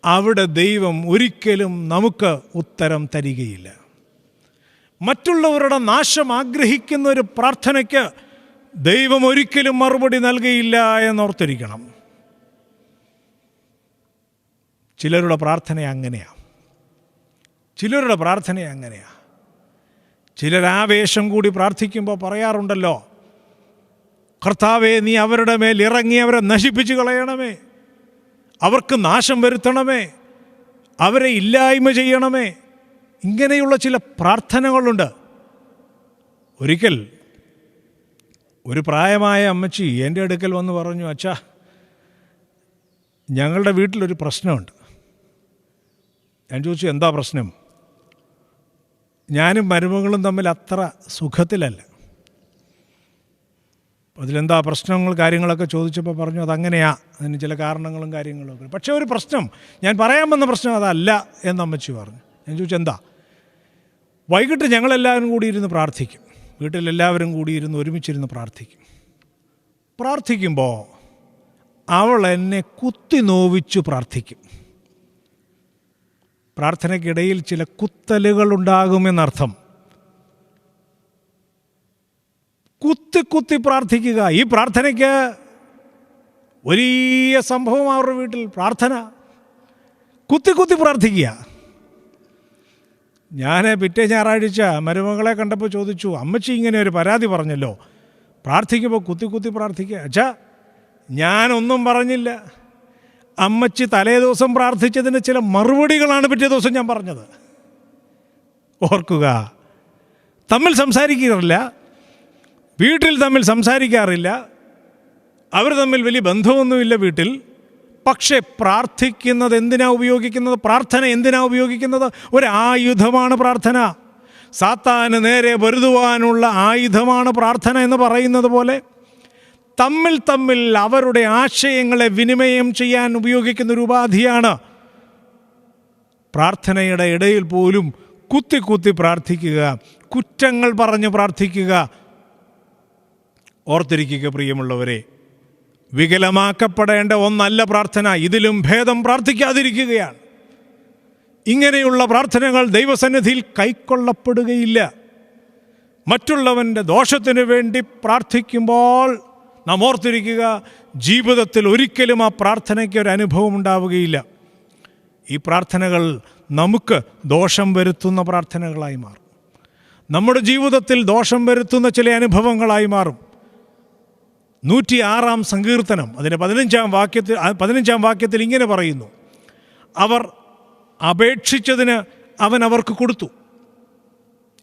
Speaker 1: അവിടെ ദൈവം ഒരിക്കലും നമുക്ക് ഉത്തരം തരികയില്ല. മറ്റുള്ളവരുടെ നാശം ആഗ്രഹിക്കുന്ന ഒരു പ്രാർത്ഥനയ്ക്ക് ദൈവം ഒരിക്കലും മറുപടി നൽകിയില്ല എന്നോർത്തിരിക്കണം. ചിലരുടെ പ്രാർത്ഥന അങ്ങനെയാണ്. ചിലരാവേശം കൂടി പ്രാർത്ഥിക്കുമ്പോൾ പറയാറുണ്ടല്ലോ, കർത്താവേ നീ അവരുടെ മേൽ ഇറങ്ങി അവരെ നശിപ്പിച്ചു കളയണമേ, അവർക്ക് നാശം വരുത്തണമേ, അവരെ ഇല്ലായ്മ ചെയ്യണമേ. ഇങ്ങനെയുള്ള ചില പ്രാർത്ഥനകളുണ്ട്. ഒരിക്കൽ ഒരു പ്രായമായ അമ്മച്ചി എൻ്റെ അടുക്കൽ വന്ന് പറഞ്ഞു, അച്ഛാ ഞങ്ങളുടെ വീട്ടിലൊരു പ്രശ്നമുണ്ട്. ഞാൻ ചോദിച്ചു, എന്താ പ്രശ്നം? ഞാനും മരുമകളും തമ്മിൽ അത്ര സുഖത്തിലല്ല. അതിലെന്താ പ്രശ്നങ്ങൾ കാര്യങ്ങളൊക്കെ ചോദിച്ചപ്പോൾ പറഞ്ഞു, അതങ്ങനെയാ, അതിന് ചില കാരണങ്ങളും കാര്യങ്ങളൊക്കെ. പക്ഷേ ഒരു പ്രശ്നം, ഞാൻ പറയാൻ വന്ന പ്രശ്നം അതല്ല എന്ന് അമ്മച്ചി പറഞ്ഞു. ഞാൻ ചോദിച്ചു, എന്താ? വൈകിട്ട് ഞങ്ങളെല്ലാവരും കൂടി ഇരുന്ന് പ്രാർത്ഥിക്കും. വീട്ടിലെല്ലാവരും കൂടി ഒരുമിച്ചിരുന്ന് പ്രാർത്ഥിക്കുമ്പോൾ അവൾ എന്നെ കുത്തി നോവിച്ചു പ്രാർത്ഥിക്കും. പ്രാർത്ഥനയ്ക്കിടയിൽ ചില കുത്തലുകൾ ഉണ്ടാകുമെന്നർത്ഥം. കുത്തി പ്രാർത്ഥിക്കുക. ഈ പ്രാർത്ഥനയ്ക്ക് വലിയ സംഭവം അവരുടെ വീട്ടിൽ. പ്രാർത്ഥന കുത്തി പ്രാർത്ഥിക്കുക. ഞാൻ പിറ്റേ ഞായറാഴ്ച മരുമകളെ കണ്ടപ്പോൾ ചോദിച്ചു, അമ്മച്ചി ഇങ്ങനെ ഒരു പരാതി പറഞ്ഞല്ലോ, പ്രാർത്ഥിക്കുമ്പോൾ കുത്തി പ്രാർത്ഥിക്കുക. അച്ഛാ ഞാനൊന്നും പറഞ്ഞില്ല. അമ്മച്ചി തലേ ദിവസം പ്രാർത്ഥിച്ചതിന് ചില മറുപടികളാണ് പിറ്റേ ദിവസം ഞാൻ പറഞ്ഞത്. ഓർക്കുക, തമ്മിൽ സംസാരിക്കാറില്ല, വീട്ടിൽ തമ്മിൽ സംസാരിക്കാറില്ല, അവർ തമ്മിൽ വലിയ ബന്ധമൊന്നുമില്ല വീട്ടിൽ. പക്ഷേ പ്രാർത്ഥിക്കുന്നത് എന്തിനാ ഉപയോഗിക്കുന്നത്? പ്രാർത്ഥന എന്തിനാ ഉപയോഗിക്കുന്നത്? ഒരു ആയുധമാണ് പ്രാർത്ഥന. സാത്താന് നേരെ പൊരുതുവാനുള്ള ആയുധമാണ് പ്രാർത്ഥന എന്ന് പറയുന്നത് പോലെ തമ്മിൽ അവരുടെ ആശയങ്ങളെ വിനിമയം ചെയ്യാൻ ഉപയോഗിക്കുന്ന ഒരു ഉപാധിയാണ്. പ്രാർത്ഥനയുടെ ഇടയിൽ പോലും കുത്തി പ്രാർത്ഥിക്കുക, കുറ്റങ്ങൾ പറഞ്ഞ് പ്രാർത്ഥിക്കുക. ഓർത്തിരിക്കുക പ്രിയമുള്ളവരെ, വികലമാക്കപ്പെടേണ്ട ഒന്നല്ല പ്രാർത്ഥന. ഇതിലും ഭേദം പ്രാർത്ഥിക്കാതിരിക്കുകയാണ്. ഇങ്ങനെയുള്ള പ്രാർത്ഥനകൾ ദൈവസന്നിധിയിൽ കൈക്കൊള്ളപ്പെടുകയില്ല. മറ്റുള്ളവൻ്റെ ദോഷത്തിനു വേണ്ടി പ്രാർത്ഥിക്കുമ്പോൾ നാം ഓർത്തിരിക്കുക, ജീവിതത്തിൽ ഒരിക്കലും ആ പ്രാർത്ഥനയ്ക്ക് ഒരു അനുഭവം ഉണ്ടാവുകയില്ല. ഈ പ്രാർത്ഥനകൾ നമുക്ക് ദോഷം വരുത്തുന്ന പ്രാർത്ഥനകളായി മാറും. നമ്മുടെ ജീവിതത്തിൽ ദോഷം വരുത്തുന്ന ചില അനുഭവങ്ങളായി മാറും. 106-ാം സങ്കീർത്തനം അതിൻ്റെ 15-ാം വാക്യത്തിൽ ഇങ്ങനെ പറയുന്നു, അവർ അപേക്ഷിച്ചതിന് അവൻ അവർക്ക് കൊടുത്തു,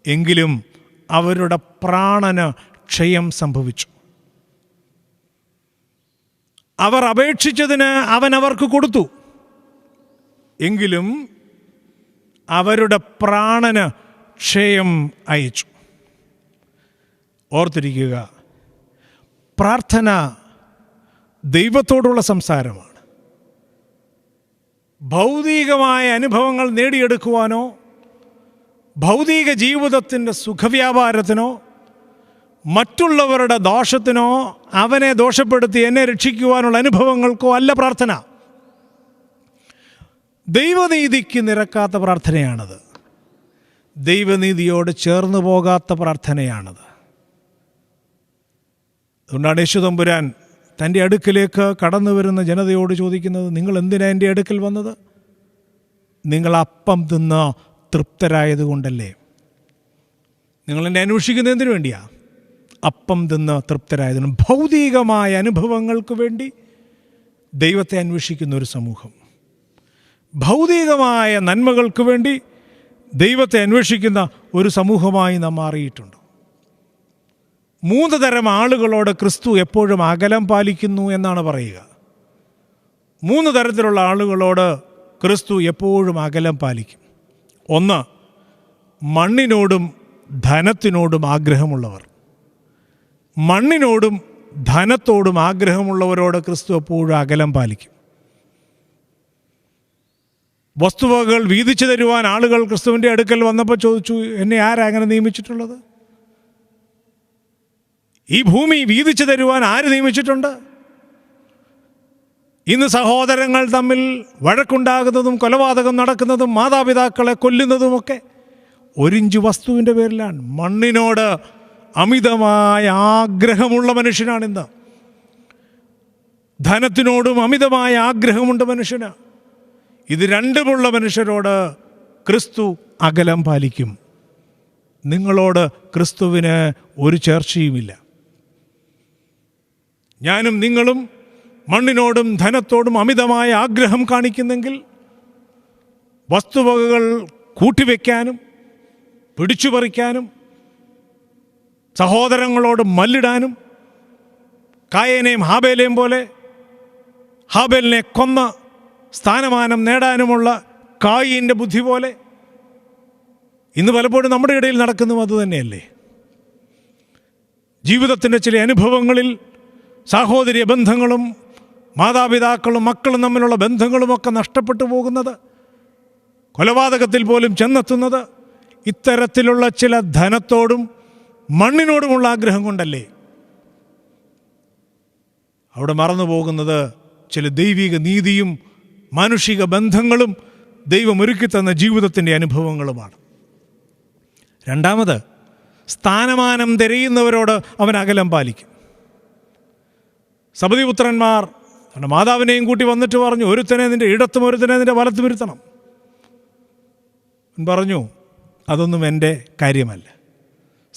Speaker 1: എങ്കിലും അവരുടെ പ്രാണന് ക്ഷയം സംഭവിച്ചു. അവർ അപേക്ഷിച്ചതിന് അവൻ അവർക്ക് കൊടുത്തു, എങ്കിലും അവരുടെ പ്രാണന് ക്ഷയം അയച്ചു. ഓർത്തിരിക്കുക, പ്രാർത്ഥന ദൈവത്തോടുള്ള സംസാരമാണ്. ഭൗതികമായ അനുഭവങ്ങൾ നേടിയെടുക്കുവാനോ ഭൗതിക ജീവിതത്തിൻ്റെ സുഖവ്യാപാരത്തിനോ മറ്റുള്ളവരുടെ ദോഷത്തിനോ അവനെ ദോഷപ്പെടുത്തി എന്നെ രക്ഷിക്കുവാനുള്ള അനുഭവങ്ങൾക്കോ അല്ല പ്രാർത്ഥന. ദൈവനീതിക്ക് നിരക്കാത്ത പ്രാർത്ഥനയാണത്. ദൈവനീതിയോട് ചേർന്ന് പോകാത്ത പ്രാർത്ഥനയാണത്. അതുകൊണ്ടാണ് യേശുതമ്പുരാൻ തൻ്റെ അടുക്കലേക്ക് കടന്നു വരുന്ന ജനതയോട് ചോദിക്കുന്നത്, നിങ്ങൾ എന്തിനാണ് എൻ്റെ അടുക്കൽ വന്നത്? നിങ്ങൾ അപ്പം തിന്ന് തൃപ്തരായതുകൊണ്ടല്ലേ? നിങ്ങൾ എന്നെ അന്വേഷിക്കുന്നത് എന്തിനു വേണ്ടിയാണ്? അപ്പം തിന്ന് തൃപ്തരായതിനും. ഭൗതികമായ അനുഭവങ്ങൾക്ക് വേണ്ടി ദൈവത്തെ അന്വേഷിക്കുന്ന ഒരു സമൂഹം, ഭൗതികമായ നന്മകൾക്ക് വേണ്ടി ദൈവത്തെ അന്വേഷിക്കുന്ന ഒരു സമൂഹമായി നാം മാറിയിട്ടുണ്ട്. 3 തരം ആളുകളോട് ക്രിസ്തു എപ്പോഴും അകലം പാലിക്കുന്നു എന്നാണ് പറയുക. 3 തരത്തിലുള്ള ആളുകളോട് ക്രിസ്തു എപ്പോഴും അകലം പാലിക്കും. 1, മണ്ണിനോടും ധനത്തിനോടും ആഗ്രഹമുള്ളവർ. മണ്ണിനോടും ധനത്തോടും ആഗ്രഹമുള്ളവരോട് ക്രിസ്തു എപ്പോഴും അകലം പാലിക്കും. വസ്തുവകകൾ വീതിച്ചു തരുവാൻ ആളുകൾ ക്രിസ്തുവിൻ്റെ അടുക്കൽ വന്നപ്പോൾ ചോദിച്ചു, എന്നെ ആരാ അങ്ങനെ നിയമിച്ചിട്ടുള്ളത്? ഈ ഭൂമി വീതിച്ചു തരുവാൻ ആര് നിയമിച്ചിട്ടുണ്ട്? ഇന്ന് സഹോദരങ്ങൾ തമ്മിൽ വഴക്കുണ്ടാകുന്നതും കൊലപാതകം നടക്കുന്നതും മാതാപിതാക്കളെ കൊല്ലുന്നതുമൊക്കെ 1 ഇഞ്ച് വസ്തുവിൻ്റെ പേരിലാണ്. മണ്ണിനോട് അമിതമായ ആഗ്രഹമുള്ള മനുഷ്യനാണിന്ന്. ധനത്തിനോടും അമിതമായ ആഗ്രഹമുണ്ട് മനുഷ്യന്. ഇത് രണ്ടുമുള്ള മനുഷ്യരോട് ക്രിസ്തു അകലം പാലിക്കും. നിങ്ങളോട് ക്രിസ്തുവിന് ഒരു ചേർച്ചയുമില്ല. ഞാനും നിങ്ങളും മണ്ണിനോടും ധനത്തോടും അമിതമായ ആഗ്രഹം കാണിക്കുന്നെങ്കിൽ വസ്തുവകകൾ കൂട്ടിവെക്കാനും പിടിച്ചുപറിക്കാനും സഹോദരങ്ങളോട് മല്ലിടാനും, കായേനെയും ഹാബേലെയും പോലെ ഹാബേലിനെ കൊന്ന സ്ഥാനമാനം നേടാനുമുള്ള കായീൻ്റെ ബുദ്ധി പോലെ ഇന്ന് പലപ്പോഴും നമ്മുടെ ഇടയിൽ നടക്കുന്നതും അതുതന്നെയല്ലേ? ജീവിതത്തിൻ്റെ ചില അനുഭവങ്ങളിൽ സാഹോദര്യ ബന്ധങ്ങളും മാതാപിതാക്കളും മക്കളും തമ്മിലുള്ള ബന്ധങ്ങളുമൊക്കെ നഷ്ടപ്പെട്ടു പോകുന്നത്, കൊലപാതകത്തിൽ പോലും ചെന്നെത്തുന്നത് ഇത്തരത്തിലുള്ള ചില ധനത്തോടും മണ്ണിനോടുമുള്ള ആഗ്രഹം കൊണ്ടല്ലേ? അവിടെ മറന്നു പോകുന്നത് ചില ദൈവിക നീതിയും മാനുഷിക ബന്ധങ്ങളും ദൈവം ഒരുക്കിത്തന്ന ജീവിതത്തിൻ്റെ അനുഭവങ്ങളുമാണ്. 2, സ്ഥാനമാനം തിരയുന്നവരോട് അവൻ അകലം പാലിക്കും. സബദിപുത്രന്മാർ മാതാവിനെയും കൂട്ടി വന്നിട്ട് പറഞ്ഞു, ഒരുത്തനെ നിൻ്റെ ഇടത്തും ഒരുത്തനെ നിൻ്റെ വലത്തും ഇരുത്തണം. പറഞ്ഞു, അതൊന്നും എൻ്റെ കാര്യമല്ല.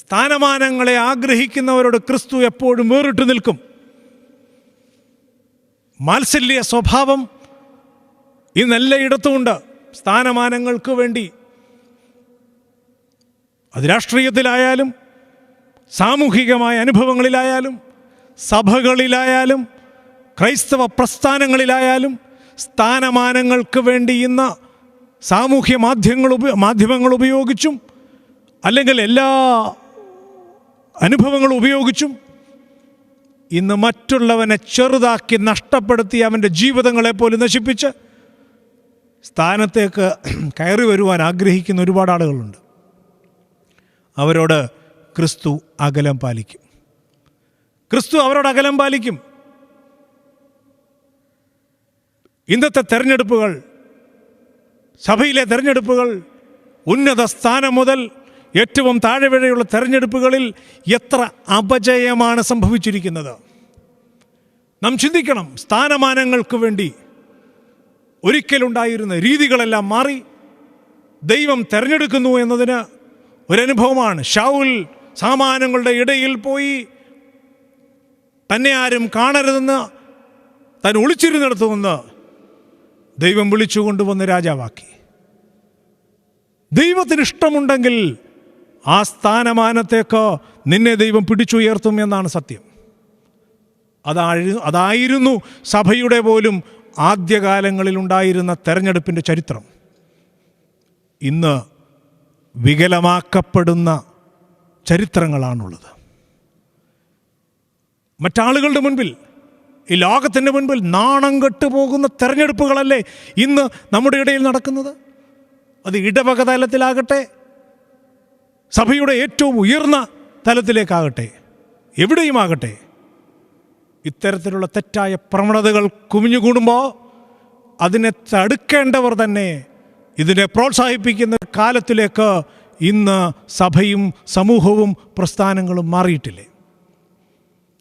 Speaker 1: സ്ഥാനമാനങ്ങളെ ആഗ്രഹിക്കുന്നവരോട് ക്രിസ്തു എപ്പോഴും വേറിട്ട് നിൽക്കും. മാത്സല്യ സ്വഭാവം ഇന്നെല്ലായിടത്തുമുണ്ട്. സ്ഥാനമാനങ്ങൾക്ക് വേണ്ടി അത് രാഷ്ട്രീയത്തിലായാലും സാമൂഹികമായ അനുഭവങ്ങളിലായാലും സഭകളിലായാലും ക്രൈസ്തവ പ്രസ്ഥാനങ്ങളിലായാലും സ്ഥാനമാനങ്ങൾക്ക് വേണ്ടി ഇന്ന് സാമൂഹ്യ മാധ്യമങ്ങൾ ഉപയോഗിച്ചും അല്ലെങ്കിൽ എല്ലാ അനുഭവങ്ങളും ഉപയോഗിച്ചും ഇന്ന് മറ്റുള്ളവനെ ചെറുതാക്കി നഷ്ടപ്പെടുത്തി അവൻ്റെ ജീവിതങ്ങളെപ്പോലും നശിപ്പിച്ച് സ്ഥാനത്തേക്ക് കയറി വരുവാൻ ആഗ്രഹിക്കുന്ന ഒരുപാട് ആളുകളുണ്ട്. അവരോട് ക്രിസ്തു അകലം പാലിക്കും. ക്രിസ്തു അവരോട് അകലം പാലിക്കും. ഇന്നത്തെ തെരഞ്ഞെടുപ്പുകൾ, സഭയിലെ തെരഞ്ഞെടുപ്പുകൾ, ഉന്നത സ്ഥാനം മുതൽ ഏറ്റവും താഴെ വരെയുള്ള തെരഞ്ഞെടുപ്പുകളിൽ എത്ര അപജയമാണ് സംഭവിച്ചിരിക്കുന്നത്. നാം ചിന്തിക്കണം. സ്ഥാനമാനങ്ങൾക്ക് വേണ്ടി ഒരിക്കലുണ്ടായിരുന്ന രീതികളെല്ലാം മാറി ദൈവം തെരഞ്ഞെടുക്കുന്നു എന്നതിന് ഒരനുഭവമാണ്. ശൗൽ സാമാനങ്ങളുടെ ഇടയിൽ പോയി തന്നെ ആരും കാണരുതെന്ന് താൻ ഒളിച്ചിരുന്നിടത്തു നിന്ന് ദൈവം വിളിച്ചു കൊണ്ടുവന്ന് രാജാവാക്കി. ദൈവത്തിന് ഇഷ്ടമുണ്ടെങ്കിൽ ആ സ്ഥാനമാനത്തേക്ക് നിന്നെ ദൈവം പിടിച്ചുയർത്തും എന്നാണ് സത്യം. അതായിരുന്നു സഭയുടെ പോലും ആദ്യകാലങ്ങളിൽ ഉണ്ടായിരുന്ന തെരഞ്ഞെടുപ്പിൻ്റെ ചരിത്രം. ഇന്ന് വികലമാക്കപ്പെടുന്ന ചരിത്രങ്ങളാണുള്ളത്. മറ്റാളുകളുടെ മുൻപിൽ, ഈ ലോകത്തിൻ്റെ മുൻപിൽ നാണം കെട്ടു പോകുന്ന തെരഞ്ഞെടുപ്പുകളല്ലേ ഇന്ന് നമ്മുടെ ഇടയിൽ നടക്കുന്നത്. അത് ഇടവക തലത്തിലാകട്ടെ, സഭയുടെ ഏറ്റവും ഉയർന്ന തലത്തിലേക്കാകട്ടെ, എവിടെയുമാകട്ടെ, ഇത്തരത്തിലുള്ള തെറ്റായ പ്രവണതകൾ കുമിഞ്ഞുകൂടുമ്പോൾ അതിനെ തടുക്കേണ്ടവർ തന്നെ ഇതിനെ പ്രോത്സാഹിപ്പിക്കുന്ന കാലത്തിലേക്ക് ഇന്ന് സഭയും സമൂഹവും പ്രസ്ഥാനങ്ങളും മാറിയിട്ടില്ലേ?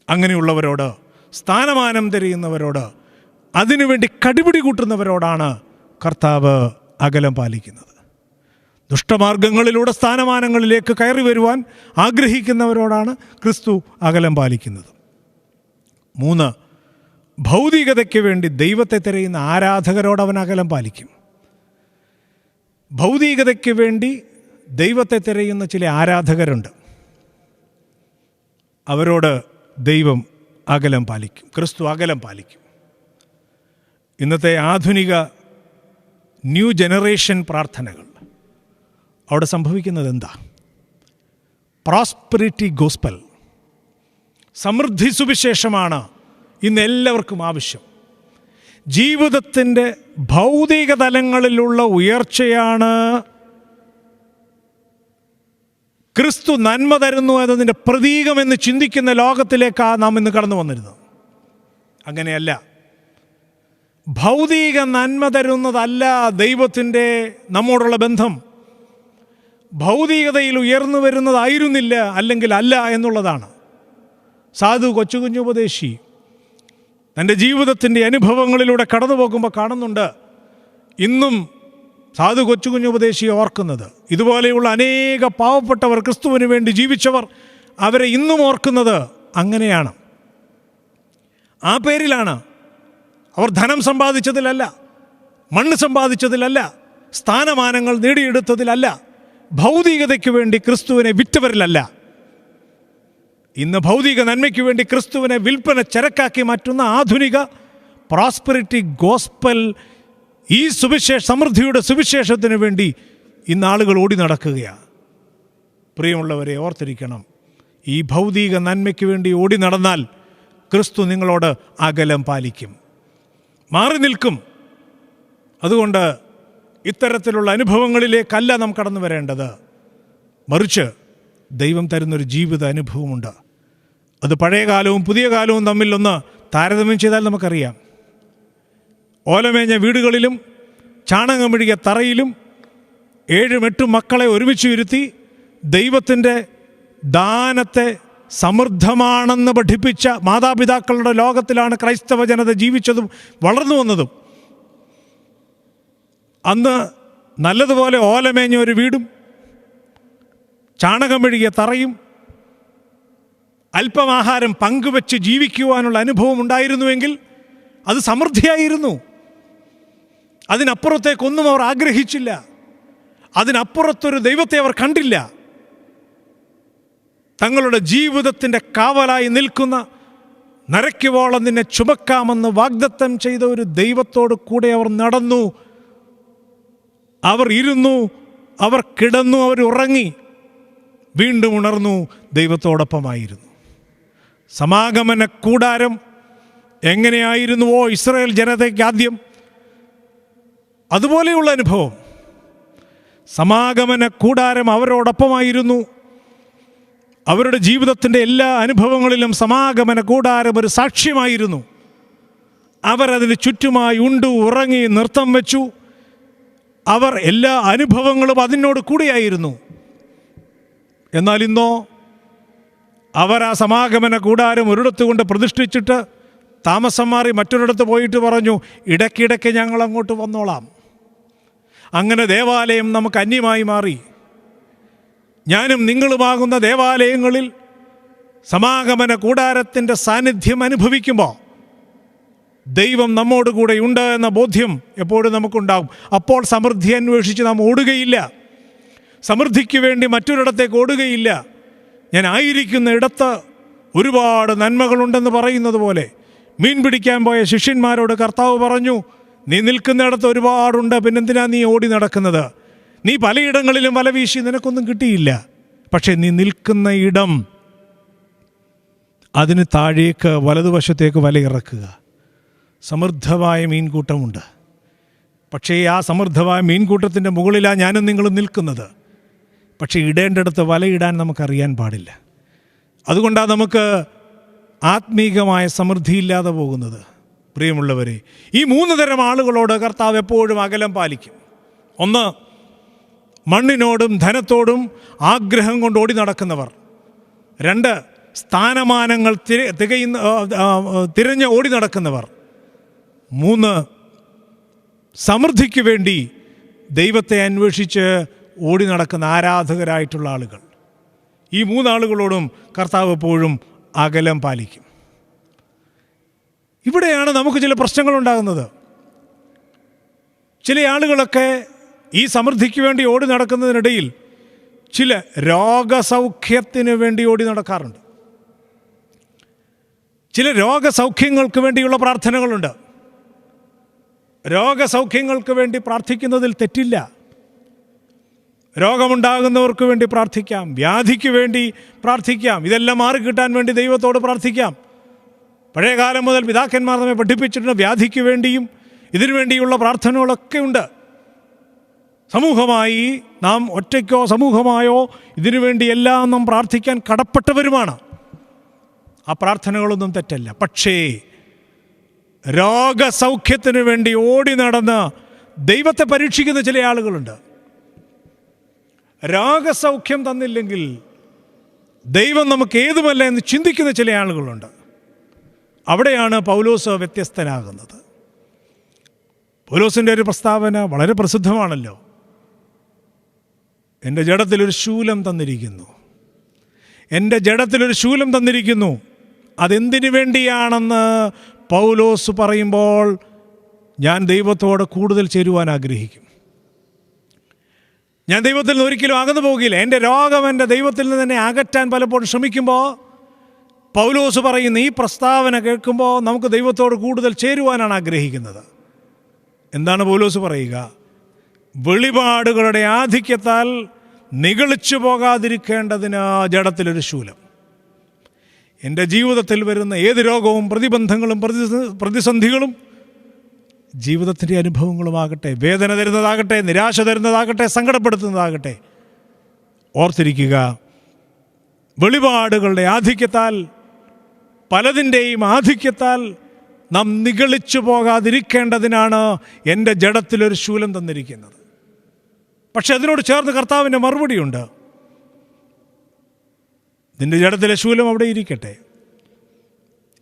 Speaker 1: അങ്ങനെയുള്ളവരോട്, സ്ഥാനമാനം തിരയുന്നവരോട്, അതിനുവേണ്ടി കടിപിടി കൂട്ടുന്നവരോടാണ് കർത്താവ് അകലം പാലിക്കുന്നത്. ദുഷ്ടമാർഗങ്ങളിലൂടെ സ്ഥാനമാനങ്ങളിലേക്ക് കയറി വരുവാൻ ആഗ്രഹിക്കുന്നവരോടാണ് ക്രിസ്തു അകലം പാലിക്കുന്നത്. 3, ഭൗതികതയ്ക്ക് വേണ്ടി ദൈവത്തെ തിരയുന്ന ആരാധകരോട് അവൻ അകലം പാലിക്കും. ഭൗതികതയ്ക്ക് വേണ്ടി ദൈവത്തെ തിരയുന്ന ചില ആരാധകരുണ്ട്. അവരോട് ദൈവം അകലം പാലിക്കും, ക്രിസ്തു അകലം പാലിക്കും. ഇന്നത്തെ ആധുനിക ന്യൂ ജനറേഷൻ പ്രാർത്ഥനകൾ, അവിടെ സംഭവിക്കുന്നത് എന്താ? പ്രോസ്പെരിറ്റി ഗോസ്പൽ, സമൃദ്ധി സുവിശേഷമാണ് ഇന്ന് എല്ലാവർക്കും ആവശ്യം. ജീവിതത്തിൻ്റെ ഭൗതിക തലങ്ങളിലുള്ള ഉയർച്ചയാണ് ക്രിസ്തു നന്മ തരുന്നു എന്നതിൻ്റെ പ്രതീകമെന്ന് ചിന്തിക്കുന്ന ലോകത്തിലേക്കാണ് നാം ഇന്ന് കടന്നു വന്നിരുന്നത്. അങ്ങനെയല്ല. ഭൗതിക നന്മ തരുന്നതല്ല ദൈവത്തിൻ്റെ നമ്മോടുള്ള ബന്ധം. ഭൗതികതയിൽ ഉയർന്നു വരുന്നതായിരുന്നില്ല, അല്ലെങ്കിൽ അല്ല എന്നുള്ളതാണ്. സാധു കൊച്ചുകുഞ്ഞുപദേശി തൻ്റെ ജീവിതത്തിൻ്റെ അനുഭവങ്ങളിലൂടെ കടന്നു പോകുമ്പോൾ കാണുന്നുണ്ട്, ഇന്നും സാധു കൊച്ചുകുഞ്ഞുപദേശിയെ ഓർക്കുന്നത്. ഇതുപോലെയുള്ള അനേക പാവപ്പെട്ടവർ, ക്രിസ്തുവിന് വേണ്ടി ജീവിച്ചവർ, അവരെ ഇന്നും ഓർക്കുന്നത് അങ്ങനെയാണ്. ആ പേരിലാണ്. അവർ ധനം സമ്പാദിച്ചതിലല്ല, മണ്ണ് സമ്പാദിച്ചതിലല്ല, സ്ഥാനമാനങ്ങൾ നേടിയെടുത്തതിലല്ല, ഭൗതികതയ്ക്ക് വേണ്ടി ക്രിസ്തുവിനെ വിറ്റവരിലല്ല. ഇന്ന് ഭൗതിക നന്മയ്ക്ക് വേണ്ടി ക്രിസ്തുവിനെ വിൽപ്പന ചരക്കാക്കി മാറ്റുന്ന ആധുനിക പ്രോസ്പെരിറ്റി ഗോസ്പൽ, ഈ സമൃദ്ധിയുടെ സുവിശേഷത്തിന് വേണ്ടി ഇന്ന് ആളുകൾ ഓടി നടക്കുകയാണ്. പ്രിയമുള്ളവരെ, ഓർത്തിരിക്കണം, ഈ ഭൗതിക നന്മയ്ക്ക് വേണ്ടി ഓടി നടന്നാൽ ക്രിസ്തു നിങ്ങളോട് അകലം പാലിക്കും, മാറി നിൽക്കും. അതുകൊണ്ട് ഇത്തരത്തിലുള്ള അനുഭവങ്ങളിലേക്കല്ല നാം കടന്നു വരേണ്ടത്. മറിച്ച് ദൈവം തരുന്നൊരു ജീവിത അനുഭവമുണ്ട്. അത് പഴയ കാലവും പുതിയ കാലവും തമ്മിലൊന്ന് താരതമ്യം ചെയ്താൽ നമുക്കറിയാം. ഓലമേഞ്ഞ വീടുകളിലും ചാണകം മെഴുകിയ തറയിലും 7-8 മക്കളെ ഒരുമിച്ച് ഇരുത്തി ദൈവത്തിൻ്റെ ദാനത്തെ സമൃദ്ധമാണെന്ന് പഠിപ്പിച്ച മാതാപിതാക്കളുടെ ലോകത്തിലാണ് ക്രൈസ്തവ ജനത ജീവിച്ചതും വളർന്നു വന്നതും. അന്ന് നല്ലതുപോലെ ഓലമേഞ്ഞ ഒരു വീടും ചാണകം മെഴുകിയ തറയും അല്പം ആഹാരം പങ്കുവെച്ച് ജീവിക്കുവാനുള്ള അനുഭവം ഉണ്ടായിരുന്നുവെങ്കിൽ അത് സമൃദ്ധിയായിരുന്നു. അതിനപ്പുറത്തേക്കൊന്നും അവർ ആഗ്രഹിച്ചില്ല. അതിനപ്പുറത്തൊരു ദൈവത്തെ അവർ കണ്ടില്ല. തങ്ങളുടെ ജീവിതത്തിൻ്റെ കാവലായി നിൽക്കുന്ന, നരയ്ക്കുവോളം നിന്നെ ചുമക്കാമെന്ന് വാഗ്ദത്തം ചെയ്ത ഒരു ദൈവത്തോട് കൂടെ അവർ നടന്നു, അവർ ഇരുന്നു, അവർ കിടന്നു, അവർ ഉറങ്ങി, വീണ്ടും ഉണർന്നു, ദൈവത്തോടൊപ്പമായിരുന്നു. സമാഗമന കൂടാരം എങ്ങനെയായിരുന്നുവോ ഇസ്രായേൽ ജനതയ്ക്ക് ആദ്യം, അതുപോലെയുള്ള അനുഭവം. സമാഗമന കൂടാരം അവരോടൊപ്പമായിരുന്നു. അവരുടെ ജീവിതത്തിൻ്റെ എല്ലാ അനുഭവങ്ങളിലും സമാഗമന കൂടാരം ഒരു സാക്ഷ്യമായിരുന്നു. അവരതിന് ചുറ്റുമായി ഉണ്ടു, ഉറങ്ങി, നൃത്തം വെച്ചു. അവർ എല്ലാ അനുഭവങ്ങളും അതിനോട് കൂടിയായിരുന്നു. എന്നാൽ ഇന്നോ അവർ ആ സമാഗമന കൂടാരം ഒരിടത്ത് കൊണ്ട് പ്രതിഷ്ഠിച്ചിട്ട് താമസം മാറി മറ്റൊരിടത്ത് പോയിട്ട് പറഞ്ഞു, ഇടയ്ക്കിടയ്ക്ക് ഞങ്ങൾ അങ്ങോട്ട് വന്നോളാം. അങ്ങനെ ദേവാലയം നമുക്ക് അന്യമായി മാറി. ഞാനും നിങ്ങളുമാകുന്ന ദേവാലയങ്ങളിൽ സമാഗമന കൂടാരത്തിൻ്റെ സാന്നിധ്യം അനുഭവിക്കുമ്പോൾ ദൈവം നമ്മോട് കൂടെ ഉണ്ട് എന്ന ബോധ്യം എപ്പോഴും നമുക്കുണ്ടാകും. അപ്പോൾ സമൃദ്ധി അന്വേഷിച്ച് നാം ഓടുകയില്ല, സമൃദ്ധിക്ക് വേണ്ടി മറ്റൊരിടത്തേക്ക് ഓടുകയില്ല. ഞാൻ ആയിരിക്കുന്ന ഇടത്ത് ഒരുപാട് നന്മകളുണ്ടെന്ന് പറയുന്നത് പോലെ മീൻ പിടിക്കാൻ പോയ ശിഷ്യന്മാരോട് കർത്താവ് പറഞ്ഞു, നീ നിൽക്കുന്നിടത്ത് ഒരുപാടുണ്ട്, പിന്നെന്തിനാ നീ ഓടി നടക്കുന്നത്? നീ പലയിടങ്ങളിലും വല വീശി, നിനക്കൊന്നും കിട്ടിയില്ല. പക്ഷേ നീ നിൽക്കുന്ന ഇടം, അതിന് താഴേക്ക് വലതുവശത്തേക്ക് വലയിറക്കുക. സമൃദ്ധമായ മീൻകൂട്ടമുണ്ട്. പക്ഷേ ആ സമൃദ്ധമായ മീൻകൂട്ടത്തിൻ്റെ മുകളിലാണ് ഞാനും നിങ്ങളും നിൽക്കുന്നത്. പക്ഷേ ഇടേണ്ടടുത്ത് വലയിടാൻ നമുക്കറിയാൻ പാടില്ല. അതുകൊണ്ടാണ് നമുക്ക് ആത്മീകമായ സമൃദ്ധിയില്ലാതെ പോകുന്നത്. പ്രിയമുള്ളവരെ, ഈ 3 തരം ആളുകളോട് കർത്താവ് എപ്പോഴും അകലം പാലിക്കും. ഒന്ന്, മണ്ണിനോടും ധനത്തോടും ആഗ്രഹം കൊണ്ട് ഓടി നടക്കുന്നവർ. 2, സ്ഥാനമാനങ്ങൾ തിരഞ്ഞ് ഓടി നടക്കുന്നവർ. 3, സമൃദ്ധിക്ക് വേണ്ടി ദൈവത്തെ അന്വേഷിച്ച് ഓടി നടക്കുന്ന ആരാധകരായിട്ടുള്ള ആളുകൾ. ഈ 3 ആളുകളോടും കർത്താവ് എപ്പോഴും അകലം പാലിക്കും. ഇവിടെയാണ് നമുക്ക് ചില പ്രശ്നങ്ങളുണ്ടാകുന്നത്. ചില ആളുകളൊക്കെ ഈ സമൃദ്ധിക്ക് വേണ്ടി ഓടി നടക്കുന്നതിനിടയിൽ ചില രോഗസൗഖ്യത്തിന് വേണ്ടി ഓടി നടക്കാറുണ്ട്. ചില രോഗസൗഖ്യങ്ങൾക്ക് വേണ്ടിയുള്ള പ്രാർത്ഥനകളുണ്ട്. രോഗസൗഖ്യങ്ങൾക്ക് വേണ്ടി പ്രാർത്ഥിക്കുന്നതിൽ തെറ്റില്ല. രോഗമുണ്ടാകുന്നവർക്ക് വേണ്ടി പ്രാർത്ഥിക്കാം, വ്യാധിക്ക് വേണ്ടി പ്രാർത്ഥിക്കാം, ഇതെല്ലാം മാറിക്കിട്ടാൻ വേണ്ടി ദൈവത്തോട് പ്രാർത്ഥിക്കാം. പഴയകാലം മുതൽ പിതാക്കന്മാർ നമ്മെ പഠിപ്പിച്ചിട്ടുണ്ട് വ്യാധിക്ക് വേണ്ടിയും ഇതിനു വേണ്ടിയുള്ള പ്രാർത്ഥനകളൊക്കെ ഉണ്ട്. സമൂഹമായി നാം ഒറ്റയ്ക്കോ സമൂഹമായോ ഇതിനു വേണ്ടിയെല്ലാം നാം പ്രാർത്ഥിക്കാൻ കടപ്പെട്ടവരുമാണ്. ആ പ്രാർത്ഥനകളൊന്നും തെറ്റല്ല. പക്ഷേ രോഗസൗഖ്യത്തിന് വേണ്ടി ഓടി നടന്ന് ദൈവത്തെ പരീക്ഷിക്കുന്ന ചില ആളുകളുണ്ട്. രോഗസൗഖ്യം തന്നില്ലെങ്കിൽ ദൈവം നമുക്ക് ഏതുമല്ല എന്ന് ചിന്തിക്കുന്ന ചില ആളുകളുണ്ട്. അവിടെയാണ് പൗലോസ് വ്യത്യസ്തനാകുന്നത്. പൗലോസിൻ്റെ ഒരു പ്രസ്താവന വളരെ പ്രസിദ്ധമാണല്ലോ. എൻ്റെ ജഡത്തിലൊരു ശൂലം തന്നിരിക്കുന്നു, എൻ്റെ ജഡത്തിലൊരു ശൂലം തന്നിരിക്കുന്നു. അതെന്തിനു വേണ്ടിയാണെന്ന് പൗലോസ് പറയുമ്പോൾ ഞാൻ ദൈവത്തോട് കൂടുതൽ ചേരുവാൻ ആഗ്രഹിക്കും. ഞാൻ ദൈവത്തിൽ നിന്ന് ഒരിക്കലും അകന്നു പോകില്ല. എൻ്റെ രോഗം എൻ്റെ ദൈവത്തിൽ നിന്ന് തന്നെ അകറ്റാൻ പലപ്പോഴും ശ്രമിക്കുമ്പോൾ പൗലോസ് പറയുന്ന ഈ പ്രസ്താവന കേൾക്കുമ്പോൾ നമുക്ക് ദൈവത്തോട് കൂടുതൽ ചേരുവാനാണ് ആഗ്രഹിക്കുന്നത്. എന്താണ് പൗലോസ് പറയുക? വെളിപാടുകളുടെ ആധിക്യത്താൽ നിഗളിച്ചു പോകാതിരിക്കേണ്ടതിന് ജഡത്തിലൊരു ശൂലം. എൻ്റെ ജീവിതത്തിൽ വരുന്ന ഏത് രോഗവും പ്രതിബന്ധങ്ങളും പ്രതിസന്ധികളും ജീവിതത്തിൻ്റെ അനുഭവങ്ങളുമാകട്ടെ, വേദന തരുന്നതാകട്ടെ, നിരാശ തരുന്നതാകട്ടെ, സങ്കടപ്പെടുത്തുന്നതാകട്ടെ, ഓർത്തിരിക്കുക, വെളിപാടുകളുടെ ആധിക്യത്താൽ, പലതിൻ്റെയും ആധിക്യത്താൽ നാം നിഗളിച്ചു പോകാതിരിക്കേണ്ടതിനാണ് എൻ്റെ ജഡത്തിലൊരു ശൂലം തന്നിരിക്കുന്നത്. പക്ഷെ അതിനോട് ചേർന്ന് കർത്താവിൻ്റെ മറുപടിയുണ്ട്. നിൻ്റെ ജഡത്തിലെ ശൂലം അവിടെ ഇരിക്കട്ടെ,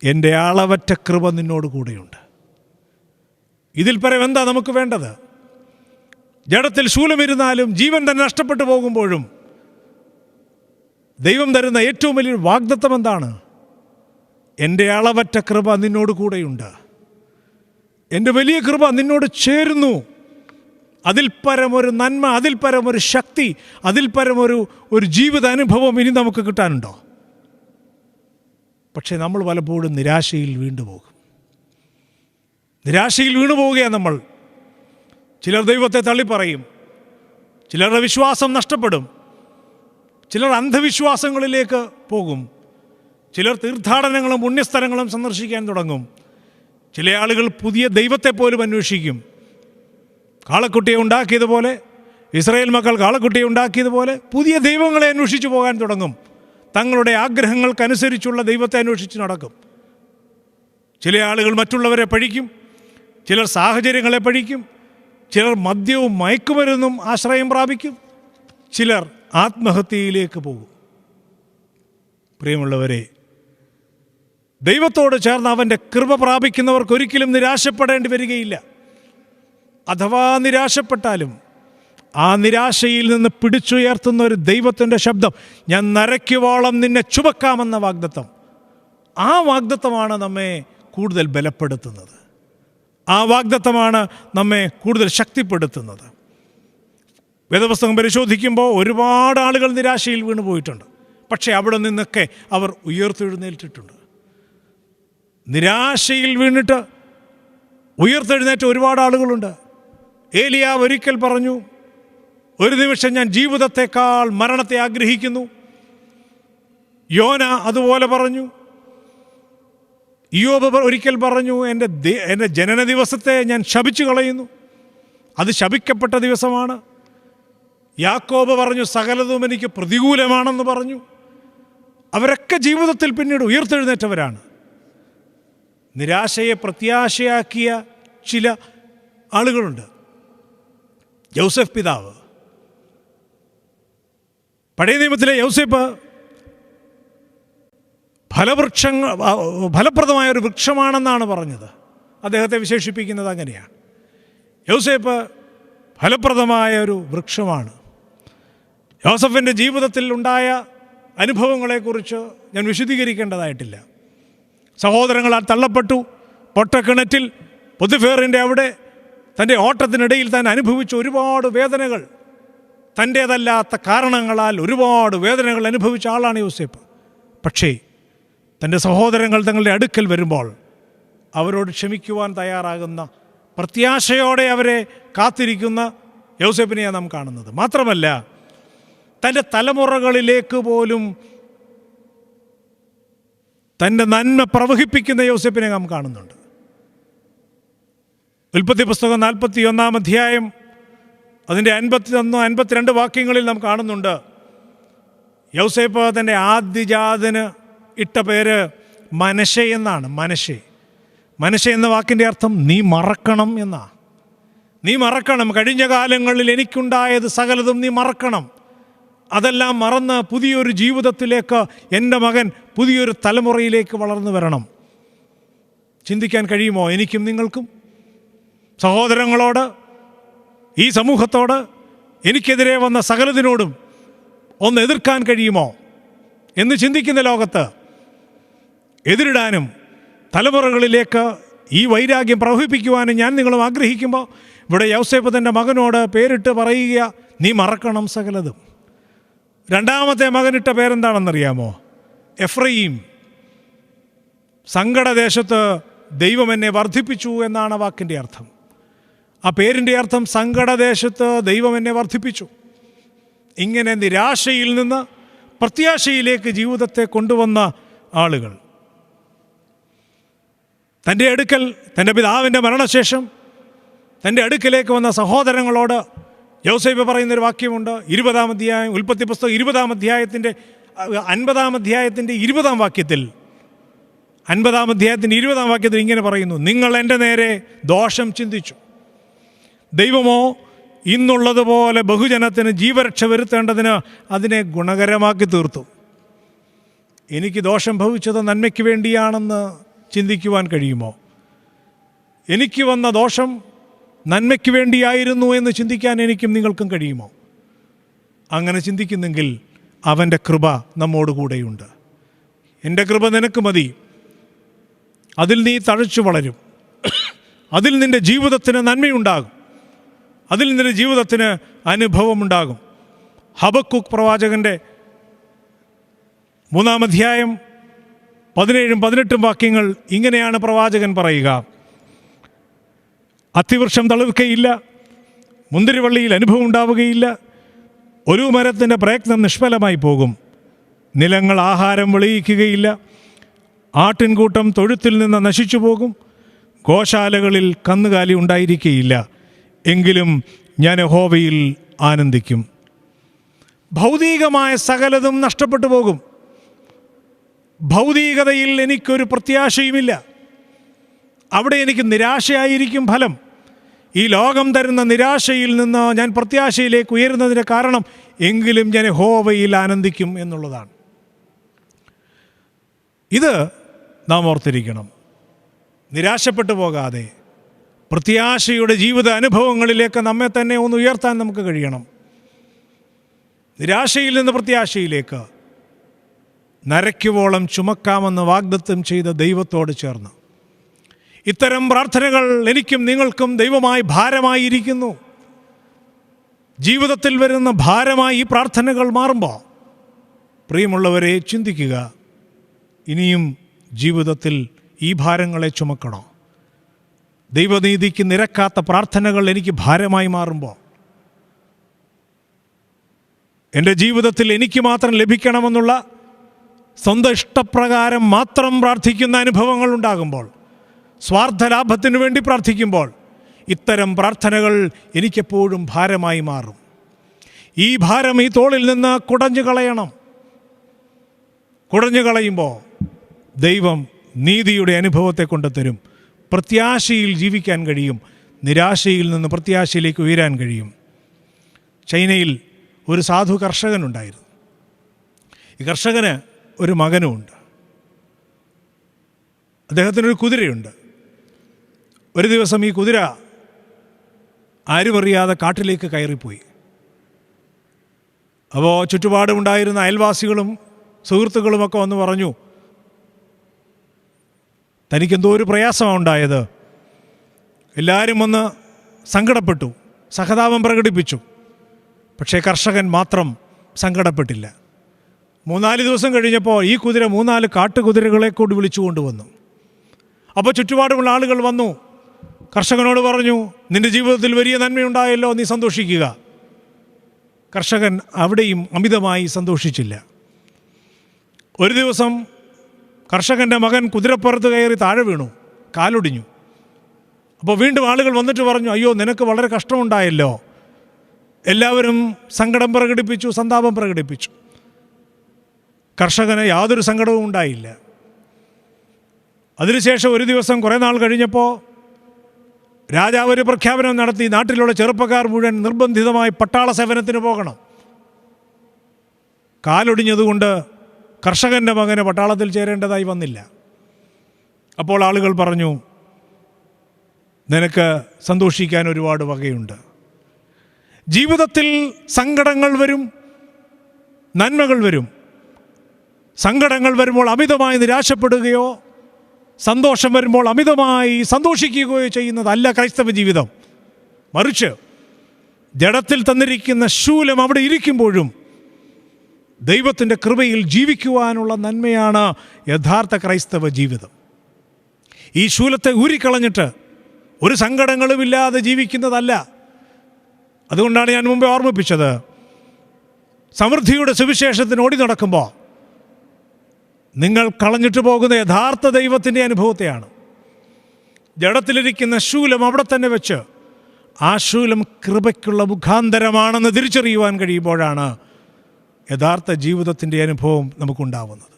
Speaker 1: എൻ്റെ അളവറ്റ കൃപ നിന്നോട് കൂടെയുണ്ട്. ഇതിൽ പരം എന്താ നമുക്ക് വേണ്ടത്? ജഡത്തിൽ ശൂലമിരുന്നാലും ജീവൻ തന്നെ നഷ്ടപ്പെട്ടു പോകുമ്പോഴും ദൈവം തരുന്ന ഏറ്റവും വലിയൊരു വാഗ്ദത്തം എന്താണ്? എൻ്റെ അളവറ്റ കൃപ നിന്നോട് കൂടെയുണ്ട്, എൻ്റെ വലിയ കൃപ നിന്നോട് ചേരുന്നു. അതിൽ പരമൊരു നന്മ, അതിൽ പരമൊരു ശക്തി, അതിൽ പരമൊരു ജീവിതാനുഭവം ഇനി നമുക്ക് കിട്ടാനുണ്ടോ? പക്ഷേ നമ്മൾ പലപ്പോഴും നിരാശയിൽ വീണ്ടുപോകും. നിരാശയിൽ വീണുപോവുകയാണ് നമ്മൾ. ചിലർ ദൈവത്തെ തള്ളിപ്പറയും, ചിലരുടെ വിശ്വാസം നഷ്ടപ്പെടും, ചിലർ അന്ധവിശ്വാസങ്ങളിലേക്ക് പോകും, ചിലർ തീർത്ഥാടനങ്ങളും പുണ്യസ്ഥലങ്ങളും സന്ദർശിക്കാൻ തുടങ്ങും. ചില ആളുകൾ പുതിയ ദൈവത്തെ പോലും അന്വേഷിക്കും. കാളക്കുട്ടിയെ ഉണ്ടാക്കിയതുപോലെ, ഇസ്രായേൽ മക്കൾ കാളക്കുട്ടിയെ ഉണ്ടാക്കിയതുപോലെ പുതിയ ദൈവങ്ങളെ അന്വേഷിച്ചു പോകാൻ തുടങ്ങും. തങ്ങളുടെ ആഗ്രഹങ്ങൾക്കനുസരിച്ചുള്ള ദൈവത്തെ അന്വേഷിച്ച് നടക്കും. ചില ആളുകൾ മറ്റുള്ളവരെ പഴിക്കും, ചിലർ സാഹചര്യങ്ങളെ പഴിക്കും, ചിലർ മദ്യവും മയക്കുമരുന്നും ആശ്രയം പ്രാപിക്കും, ചിലർ ആത്മഹത്യയിലേക്ക് പോകും. പ്രിയമുള്ളവരെ, ദൈവത്തോട് ചേർന്ന് അവൻ്റെ കൃപ പ്രാപിക്കുന്നവർക്കൊരിക്കലും നിരാശപ്പെടേണ്ടി വരികയില്ല. അഥവാ നിരാശപ്പെട്ടാലും ആ നിരാശയിൽ നിന്ന് പിടിച്ചുയർത്തുന്ന ഒരു ദൈവത്തിൻ്റെ ശബ്ദം, ഞാൻ നരയ്ക്കുവോളം നിന്നെ ചുമക്കാമെന്ന വാഗ്ദത്തം, ആ വാഗ്ദത്തമാണ് നമ്മെ കൂടുതൽ ബലപ്പെടുത്തുന്നത്. ആ വാഗ്ദത്തമാണ് നമ്മെ കൂടുതൽ ശക്തിപ്പെടുത്തുന്നത്. വേദപുസ്തകം പരിശോധിക്കുമ്പോൾ ഒരുപാട് ആളുകൾ നിരാശയിൽ വീണു പോയിട്ടുണ്ട്. പക്ഷേ അവിടെ നിന്നൊക്കെ അവർ ഉയർത്തെഴുന്നേറ്റിട്ടുണ്ട്. നിരാശയിൽ വീണിട്ട് ഉയർത്തെഴുന്നേറ്റ ഒരുപാട് ആളുകളുണ്ട്. ഏലിയാവ് ഒരിക്കൽ പറഞ്ഞു, ഒരു നിമിഷം ഞാൻ ജീവിതത്തെക്കാൾ മരണത്തെ ആഗ്രഹിക്കുന്നു. യോന അതുപോലെ പറഞ്ഞു. ഇയ്യോബ് ഒരിക്കൽ പറഞ്ഞു, എൻ്റെ ജനന ദിവസത്തെ ഞാൻ ശപിച്ചു കളയുന്നു, അത് ശപിക്കപ്പെട്ട ദിവസമാണ്. യാക്കോബ് പറഞ്ഞു, സകലതും എനിക്ക് പ്രതികൂലമാണെന്ന് പറഞ്ഞു. അവരൊക്കെ ജീവിതത്തിൽ പിന്നീട് ഉയർത്തെഴുന്നേറ്റവരാണ്. നിരാശയെ പ്രത്യാശയാക്കിയ ചില ആളുകളുണ്ട്. യൗസേപ്പ് പിതാവ്, പഴയ നിയമത്തിലെ യൗസേപ്പ് ഫലപ്രദമായ ഒരു വൃക്ഷമാണെന്നാണ് പറഞ്ഞത്. അദ്ദേഹത്തെ വിശേഷിപ്പിക്കുന്നത് അങ്ങനെയാണ്. യൗസേപ്പ് ഫലപ്രദമായ ഒരു വൃക്ഷമാണ്. യോസഫിൻ്റെ ജീവിതത്തിൽ ഉണ്ടായ അനുഭവങ്ങളെക്കുറിച്ച് ഞാൻ വിശദീകരിക്കേണ്ടതായിട്ടില്ല. സഹോദരങ്ങളാൽ തള്ളപ്പെട്ടു, പൊട്ടക്കിണറ്റിൽ പൊത്തിഫേറിൻ്റെ അവിടെ തൻ്റെ ഓട്ടത്തിനിടയിൽ താൻ അനുഭവിച്ച ഒരുപാട് വേദനകൾ, തൻ്റേതല്ലാത്ത കാരണങ്ങളാൽ ഒരുപാട് വേദനകൾ അനുഭവിച്ച ആളാണ് യോസേപ്പ്. പക്ഷേ തൻ്റെ സഹോദരങ്ങൾ തങ്ങളുടെ അടുക്കൽ വരുമ്പോൾ അവരോട് ക്ഷമിക്കുവാൻ തയ്യാറാകുന്ന, പ്രത്യാശയോടെ അവരെ കാത്തിരിക്കുന്ന യോസേപ്പിനെയാണ് നാം കാണുന്നത്. മാത്രമല്ല, തൻ്റെ തലമുറകളിലേക്ക് പോലും തൻ്റെ നന്മ പ്രവഹിപ്പിക്കുന്ന യോസേപ്പിനെ നാം കാണുന്നുണ്ട്. ഉൽപ്പത്തി പുസ്തകം 41 അധ്യായം അതിൻ്റെ 51-52 വാക്യങ്ങളിൽ നാം കാണുന്നുണ്ട്. യൗസേപ്പ് തൻ്റെ ആദ്യജാതന് ഇട്ട പേര് മനശ്ശെ എന്നാണ്. മനശ്ശെ എന്ന വാക്കിൻ്റെ അർത്ഥം നീ മറക്കണം എന്നാ. നീ മറക്കണം, കഴിഞ്ഞ കാലങ്ങളിൽ എനിക്കുണ്ടായത് സകലതും നീ മറക്കണം. അതെല്ലാം മറന്ന് പുതിയൊരു ജീവിതത്തിലേക്ക് എൻ്റെ മകൻ പുതിയൊരു തലമുറയിലേക്ക് വളർന്നു വരണം. ചിന്തിക്കാൻ കഴിയുമോ എനിക്കും നിങ്ങൾക്കും? സഹോദരങ്ങളോട്, ഈ സമൂഹത്തോട്, എനിക്കെതിരെ വന്ന സകലതിനോടും ഒന്ന് എതിർക്കാൻ കഴിയുമോ എന്ന് ചിന്തിക്കുന്ന ലോകത്ത് എതിരിടാനും തലമുറകളിലേക്ക് ഈ വൈരാഗ്യം പ്രവഹിപ്പിക്കുവാനും ഞാൻ നിങ്ങളും ആഗ്രഹിക്കുമ്പോൾ, ഇവിടെ യൗസേപ്പ് തൻ്റെ മകനോട് പേരിട്ട് പറയുക, നീ മറക്കണം സകലതും. രണ്ടാമത്തെ മകനിട്ട പേരെന്താണെന്നറിയാമോ? എഫ്രയീം. സങ്കടദേശത്ത് ദൈവം എന്നെ വർദ്ധിപ്പിച്ചു എന്നാണ് വാക്കിൻ്റെ അർത്ഥം. ആ പേരിൻ്റെ അർത്ഥം സങ്കടദേശത്ത് ദൈവം എന്നെ വർദ്ധിപ്പിച്ചു. ഇങ്ങനെ നിരാശയിൽ നിന്ന് പ്രത്യാശയിലേക്ക് ജീവിതത്തെ കൊണ്ടുവന്ന ആളുകൾ. തൻ്റെ അടുക്കൽ, തൻ്റെ പിതാവിൻ്റെ മരണശേഷം തൻ്റെ അടുക്കലേക്ക് വന്ന സഹോദരങ്ങളോട് യോസേപ്പ് പറയുന്നൊരു വാക്യമുണ്ട്. 20-ാം അധ്യായം, ഉൽപ്പത്തി പുസ്തകം 20-ാം അധ്യായത്തിൻ്റെ 50-ാം അധ്യായത്തിൻ്റെ 20-ാം വാക്യത്തിൽ, 50-ാം അധ്യായത്തിൻ്റെ 20-ാം വാക്യത്തിൽ ഇങ്ങനെ പറയുന്നു: നിങ്ങൾ എൻ്റെ നേരെ ദോഷം ചിന്തിച്ചു, ദൈവമോ ഇന്നുള്ളതുപോലെ ബഹുജനത്തിന് ജീവരക്ഷ വരുത്തേണ്ടതിന് അതിനെ ഗുണകരമാക്കി തീർത്തു. എനിക്ക് ദോഷം ഭവിച്ചത് നന്മയ്ക്ക് വേണ്ടിയാണെന്ന് ചിന്തിക്കുവാൻ കഴിയുമോ? എനിക്ക് വന്ന ദോഷം നന്മയ്ക്ക് വേണ്ടിയായിരുന്നു എന്ന് ചിന്തിക്കാൻ എനിക്കും നിങ്ങൾക്കും കഴിയുമോ? അങ്ങനെ ചിന്തിക്കുന്നെങ്കിൽ അവൻ്റെ കൃപ നമ്മോടുകൂടെയുണ്ട്. എൻ്റെ കൃപ നിനക്ക് മതി, അതിൽ നീ തഴച്ചു വളരും, അതിൽ നിൻ്റെ ജീവിതത്തിന് നന്മയുണ്ടാകും, അതിൽ നിൻ്റെ ജീവിതത്തിന് അനുഭവമുണ്ടാകും. ഹബക്കൂക്ക് പ്രവാചകൻ്റെ 3-ാം അധ്യായം 17-18 വാക്യങ്ങൾ ഇങ്ങനെയാണ് പ്രവാചകൻ പറയുക: അത്തിവൃക്ഷം തളിർക്കയില്ല, മുന്തിരിവള്ളിയിൽ അനുഭവം ഉണ്ടാവുകയില്ല, ഒരു മരത്തിൻ്റെ പ്രയത്നം നിഷ്ഫലമായി പോകും, നിലങ്ങൾ ആഹാരം വിളയിക്കുകയില്ല, ആട്ടിൻകൂട്ടം തൊഴുത്തിൽ നിന്ന് നശിച്ചു പോകും, ഗോശാലകളിൽ കന്നുകാലി ഉണ്ടായിരിക്കുകയില്ല, എങ്കിലും ഞാൻ യഹോവയിൽ ആനന്ദിക്കും. ഭൗതികമായ സകലതും നഷ്ടപ്പെട്ടു പോകും. ഭൗതികതയിൽ എനിക്കൊരു പ്രത്യാശയുമില്ല. അവിടെ എനിക്ക് നിരാശയായിരിക്കും ഫലം. ഈ ലോകം തരുന്ന നിരാശയിൽ നിന്ന് ഞാൻ പ്രത്യാശയിലേക്ക് ഉയരുന്നതിന് കാരണം എങ്കിലും ഞാൻ യഹോവയിൽ ആനന്ദിക്കും എന്നുള്ളതാണ്. ഇത് നാം ഓർത്തിരിക്കണം. നിരാശപ്പെട്ടു പോകാതെ പ്രത്യാശയുടെ ജീവിത അനുഭവങ്ങളിലേക്ക് നമ്മെ തന്നെ ഒന്ന് ഉയർത്താൻ നമുക്ക് കഴിയണം. നിരാശയിൽ നിന്ന് പ്രത്യാശയിലേക്ക് നരയ്ക്കുവോളം ചുമക്കാമെന്ന് വാഗ്ദത്തം ചെയ്ത ദൈവത്തോട് ചേർന്ന് ഇത്തരം പ്രാർത്ഥനകൾ എനിക്കും നിങ്ങൾക്കും ദൈവമായി ഭാരമായിരിക്കുന്നു. ജീവിതത്തിൽ വരുന്ന ഭാരമായി ഈ പ്രാർത്ഥനകൾ മാറുമ്പോൾ, പ്രിയമുള്ളവരെ, ചിന്തിക്കുക, ഇനിയും ജീവിതത്തിൽ ഈ ഭാരങ്ങളെ ചുമക്കണോ? ദൈവനീതിക്ക് നിരക്കാത്ത പ്രാർത്ഥനകൾ എനിക്ക് ഭാരമായി മാറുമ്പോൾ, എൻ്റെ ജീവിതത്തിൽ എനിക്ക് മാത്രം ലഭിക്കണമെന്നുള്ള സ്വന്തം ഇഷ്ടപ്രകാരം മാത്രം പ്രാർത്ഥിക്കുന്ന അനുഭവങ്ങൾ ഉണ്ടാകുമ്പോൾ, സ്വാർത്ഥ ലാഭത്തിനു വേണ്ടി പ്രാർത്ഥിക്കുമ്പോൾ, ഇത്തരം പ്രാർത്ഥനകൾ എനിക്കെപ്പോഴും ഭാരമായി മാറും. ഈ ഭാരം ഈ തോളിൽ നിന്ന് കുടഞ്ഞു കളയണം. കുടഞ്ഞു കളയുമ്പോൾ ദൈവം നീതിയുടെ അനുഭവത്തെ കൊണ്ടുതരും. പ്രത്യാശയിൽ ജീവിക്കാൻ കഴിയും. നിരാശയിൽ നിന്ന് പ്രത്യാശയിലേക്ക് ഉയരാൻ കഴിയും. ചൈനയിൽ ഒരു സാധു കർഷകനുണ്ടായിരുന്നു. ഈ കർഷകന് ഒരു മകനുമുണ്ട്. അദ്ദേഹത്തിനൊരു കുതിരയുണ്ട്. ഒരു ദിവസം ഈ കുതിര ആരുമറിയാതെ കാട്ടിലേക്ക് കയറിപ്പോയി. അപ്പോൾ ചുറ്റുപാടുമുണ്ടായിരുന്ന അയൽവാസികളും സുഹൃത്തുക്കളുമൊക്കെ വന്ന് പറഞ്ഞു, തനിക്കെന്തോ ഒരു പ്രയാസമാണ് ഉണ്ടായത്. എല്ലാവരും വന്ന് സങ്കടപ്പെട്ടു, സഹതാപം പ്രകടിപ്പിച്ചു. പക്ഷേ കർഷകൻ മാത്രം സങ്കടപ്പെട്ടില്ല. 3-4 ദിവസം കഴിഞ്ഞപ്പോൾ ഈ കുതിര 3-4 കാട്ടുകുതിരകളെ കൂടി വിളിച്ചു കൊണ്ടുവന്നു. അപ്പോൾ ചുറ്റുപാടുമുള്ള ആളുകൾ വന്നു കർഷകനോട് പറഞ്ഞു, നിൻ്റെ ജീവിതത്തിൽ വലിയ നന്മയുണ്ടായല്ലോ, നീ സന്തോഷിക്കുക. കർഷകൻ അവിടെയും അമിതമായി സന്തോഷിച്ചില്ല. ഒരു ദിവസം കർഷകൻ്റെ മകൻ കുതിരപ്പുറത്ത് കയറി താഴെ വീണു, കാലൊടിഞ്ഞു. അപ്പോൾ വീണ്ടും ആളുകൾ വന്നിട്ട് പറഞ്ഞു, അയ്യോ നിനക്ക് വളരെ കഷ്ടമുണ്ടായല്ലോ. എല്ലാവരും സങ്കടം പ്രകടിപ്പിച്ചു, സന്താപം പ്രകടിപ്പിച്ചു. കർഷകന് യാതൊരു സങ്കടവും ഉണ്ടായില്ല. അതിനുശേഷം ഒരു ദിവസം കുറേ നാൾ കഴിഞ്ഞപ്പോൾ രാജാവ് ഒരു പ്രഖ്യാപനം നടത്തി, നാട്ടിലുള്ള ചെറുപ്പക്കാർ മുഴുവൻ നിർബന്ധിതമായി പട്ടാള സേവനത്തിന് പോകണം. കാലൊടിഞ്ഞതുകൊണ്ട് കർഷകൻ്റെ മകന് പട്ടാളത്തിൽ ചേരേണ്ടതായി വന്നില്ല. അപ്പോൾ ആളുകൾ പറഞ്ഞു, നിനക്ക് സന്തോഷിക്കാൻ ഒരുപാട് വകയുണ്ട്. ജീവിതത്തിൽ സങ്കടങ്ങൾ വരും, നന്മകൾ വരും. സങ്കടങ്ങൾ വരുമ്പോൾ അമിതമായി നിരാശപ്പെടുകയോ സന്തോഷം വരുമ്പോൾ അമിതമായി സന്തോഷിക്കുകയോ ചെയ്യുന്നതല്ല ക്രൈസ്തവ ജീവിതം. മറിച്ച് ജഡത്തിൽ തന്നിരിക്കുന്ന ശൂലം അവിടെ ഇരിക്കുമ്പോഴും ദൈവത്തിൻ്റെ കൃപയിൽ ജീവിക്കുവാനുള്ള നന്മയാണ് യഥാർത്ഥ ക്രൈസ്തവ ജീവിതം. ഈ ശൂലത്തെ ഊരിക്കളഞ്ഞിട്ട് ഒരു സങ്കടങ്ങളുമില്ലാതെ ജീവിക്കുന്നതല്ല. അതുകൊണ്ടാണ് ഞാൻ മുമ്പേ ഓർമ്മിപ്പിച്ചത്, സമൃദ്ധിയുടെ സുവിശേഷത്തിന് ഓടി നടക്കുമ്പോൾ നിങ്ങൾ കളഞ്ഞിട്ട് പോകുന്ന യഥാർത്ഥ ദൈവത്തിൻ്റെ അനുഭവത്തെയാണ്. ജഡത്തിലിരിക്കുന്ന ശൂലം അവിടെ തന്നെ വെച്ച് ആ ശൂലം കൃപയ്ക്കുള്ള മുഖാന്തരമാണെന്ന് തിരിച്ചറിയുവാൻ കഴിയുമ്പോഴാണ് യഥാർത്ഥ ജീവിതത്തിൻ്റെ അനുഭവം നമുക്കുണ്ടാവുന്നത്.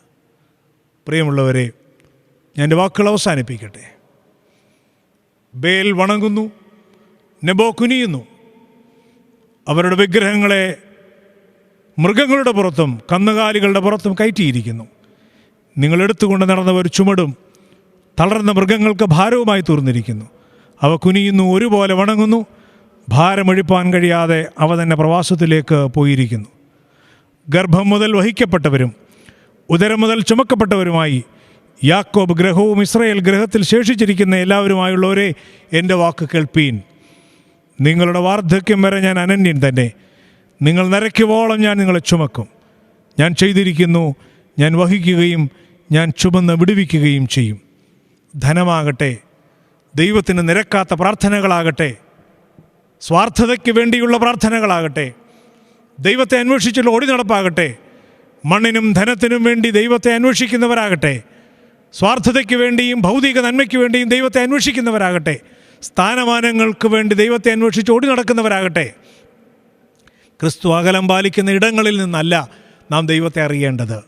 Speaker 1: പ്രിയമുള്ളവരെ, ഞാൻ എൻ്റെ വാക്കുകൾ അവസാനിപ്പിക്കട്ടെ. ബേൽ വണങ്ങുന്നു, നെബോ കുനിയുന്നു. അവരുടെ വിഗ്രഹങ്ങളെ മൃഗങ്ങളുടെ പുറത്തും കന്നുകാലികളുടെ പുറത്തും കയറ്റിയിരിക്കുന്നു. നിങ്ങളെടുത്തുകൊണ്ട് നടന്നവർ ചുമടും തളർന്ന മൃഗങ്ങൾക്ക് ഭാരവുമായി തീർന്നിരിക്കുന്നു. അവ കുനിയുന്നു, ഒരുപോലെ വണങ്ങുന്നു. ഭാരമൊഴിപ്പാൻ കഴിയാതെ അവ തന്നെ പ്രവാസത്തിലേക്ക് പോയിരിക്കുന്നു. ഗർഭം മുതൽ വഹിക്കപ്പെട്ടവരും ഉദരം മുതൽ ചുമക്കപ്പെട്ടവരുമായി യാക്കോബ് ഗ്രഹവും ഇസ്രായേൽ ഗ്രഹത്തിൽ ശേഷിച്ചിരിക്കുന്ന എല്ലാവരുമായുള്ളവരെ എൻ്റെ വാക്ക് കേൾപ്പീൻ. നിങ്ങളുടെ വാർദ്ധക്യം വരെ ഞാൻ അനന്യൻ തന്നെ. നിങ്ങൾ നരയ്ക്കുവോളം ഞാൻ നിങ്ങളെ ചുമക്കും. ഞാൻ ചെയ്തിരിക്കുന്നു, ഞാൻ വഹിക്കുകയും ഞാൻ ചുമന്ന് വിടുവിക്കുകയും ചെയ്യും. ധനമാകട്ടെ, ദൈവത്തിന് നിരക്കാത്ത പ്രാർത്ഥനകളാകട്ടെ, സ്വാർത്ഥതയ്ക്ക് വേണ്ടിയുള്ള പ്രാർത്ഥനകളാകട്ടെ, ദൈവത്തെ അന്വേഷിച്ചുള്ള ഓടി നടപ്പാകട്ടെ, മണ്ണിനും ധനത്തിനും വേണ്ടി ദൈവത്തെ അന്വേഷിക്കുന്നവരാകട്ടെ, സ്വാർത്ഥതയ്ക്ക് വേണ്ടിയും ഭൗതിക നന്മയ്ക്ക് വേണ്ടിയും ദൈവത്തെ അന്വേഷിക്കുന്നവരാകട്ടെ, സ്ഥാനമാനങ്ങൾക്ക് വേണ്ടി ദൈവത്തെ അന്വേഷിച്ച് ഓടി നടക്കുന്നവരാകട്ടെ, ക്രിസ്തു അകലം പാലിക്കുന്ന ഇടങ്ങളിൽ നിന്നല്ല നാം ദൈവത്തെ അറിയേണ്ടത്.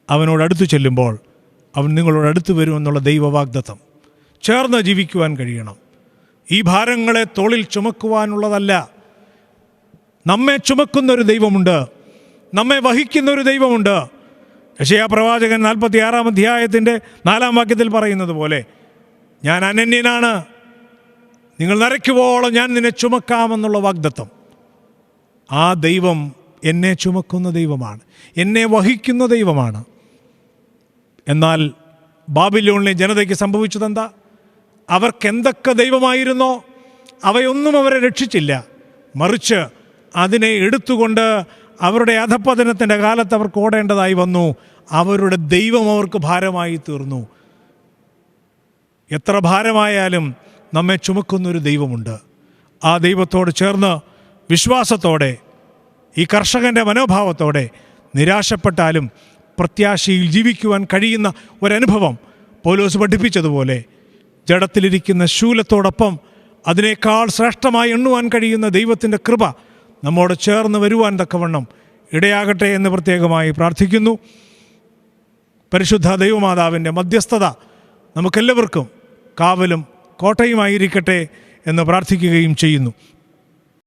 Speaker 1: അവനോടടുത്ത് ചെല്ലുമ്പോൾ അവൻ നിങ്ങളോട് അടുത്ത് വരുമെന്നുള്ള ദൈവവാഗ്ദത്തം ചേർന്ന് ജീവിക്കുവാൻ കഴിയണം. ഈ ഭാരങ്ങളെ തോളിൽ ചുമക്കുവാനുള്ളതല്ല. നമ്മെ ചുമക്കുന്നൊരു ദൈവമുണ്ട്, നമ്മെ വഹിക്കുന്നൊരു ദൈവമുണ്ട്. യെശയ്യാ പ്രവാചകൻ 46-ാം അധ്യായത്തിൻ്റെ 4-ാം വാക്യത്തിൽ പറയുന്നത് പോലെ, ഞാൻ അനന്യനാണ്, നിങ്ങൾ നരയ്ക്കുവോളം ഞാൻ നിന്നെ ചുമക്കാമെന്നുള്ള വാഗ്ദത്തം. ആ ദൈവം എന്നെ ചുമക്കുന്ന ദൈവമാണ്, എന്നെ വഹിക്കുന്ന ദൈവമാണ്. എന്നാൽ ബാബിലോണിലെ ജനതയ്ക്ക് സംഭവിച്ചതെന്താ? അവർക്കെന്തൊക്കെ ദൈവമായിരുന്നോ അവയൊന്നും അവരെ രക്ഷിച്ചില്ല. മറിച്ച് അതിനെ എടുത്തുകൊണ്ട് അവരുടെ അധപ്പതനത്തിൻ്റെ കാലത്ത് അവർക്ക് ഓടേണ്ടതായി വന്നു. അവരുടെ ദൈവം അവർക്ക് ഭാരമായി തീർന്നു. എത്ര ഭാരമായാലും നമ്മെ ചുമക്കുന്നൊരു ദൈവമുണ്ട്. ആ ദൈവത്തോട് ചേർന്ന് വിശ്വാസത്തോടെ, ഈ കർഷകൻ്റെ മനോഭാവത്തോടെ നിരാശപ്പെട്ടാലും പ്രത്യാശയിൽ ജീവിക്കുവാൻ കഴിയുന്ന ഒരനുഭവം പൗലോസ് പഠിപ്പിച്ചതുപോലെ ജഡത്തിലിരിക്കുന്ന ശൂലത്തോടൊപ്പം അതിനേക്കാൾ ശ്രേഷ്ഠമായി എണ്ണുവാൻ കഴിയുന്ന ദൈവത്തിൻ്റെ കൃപ നമ്മോട് ചേർന്ന് വരുവാൻ തക്കവണ്ണം ഇടയാകട്ടെ എന്ന് പ്രത്യേകമായി പ്രാർത്ഥിക്കുന്നു. പരിശുദ്ധ ദൈവമാതാവിൻ്റെ മധ്യസ്ഥത നമുക്കെല്ലാവർക്കും കാവലും കോട്ടയുമായിരിക്കട്ടെ എന്ന് പ്രാർത്ഥിക്കുകയും ചെയ്യുന്നു.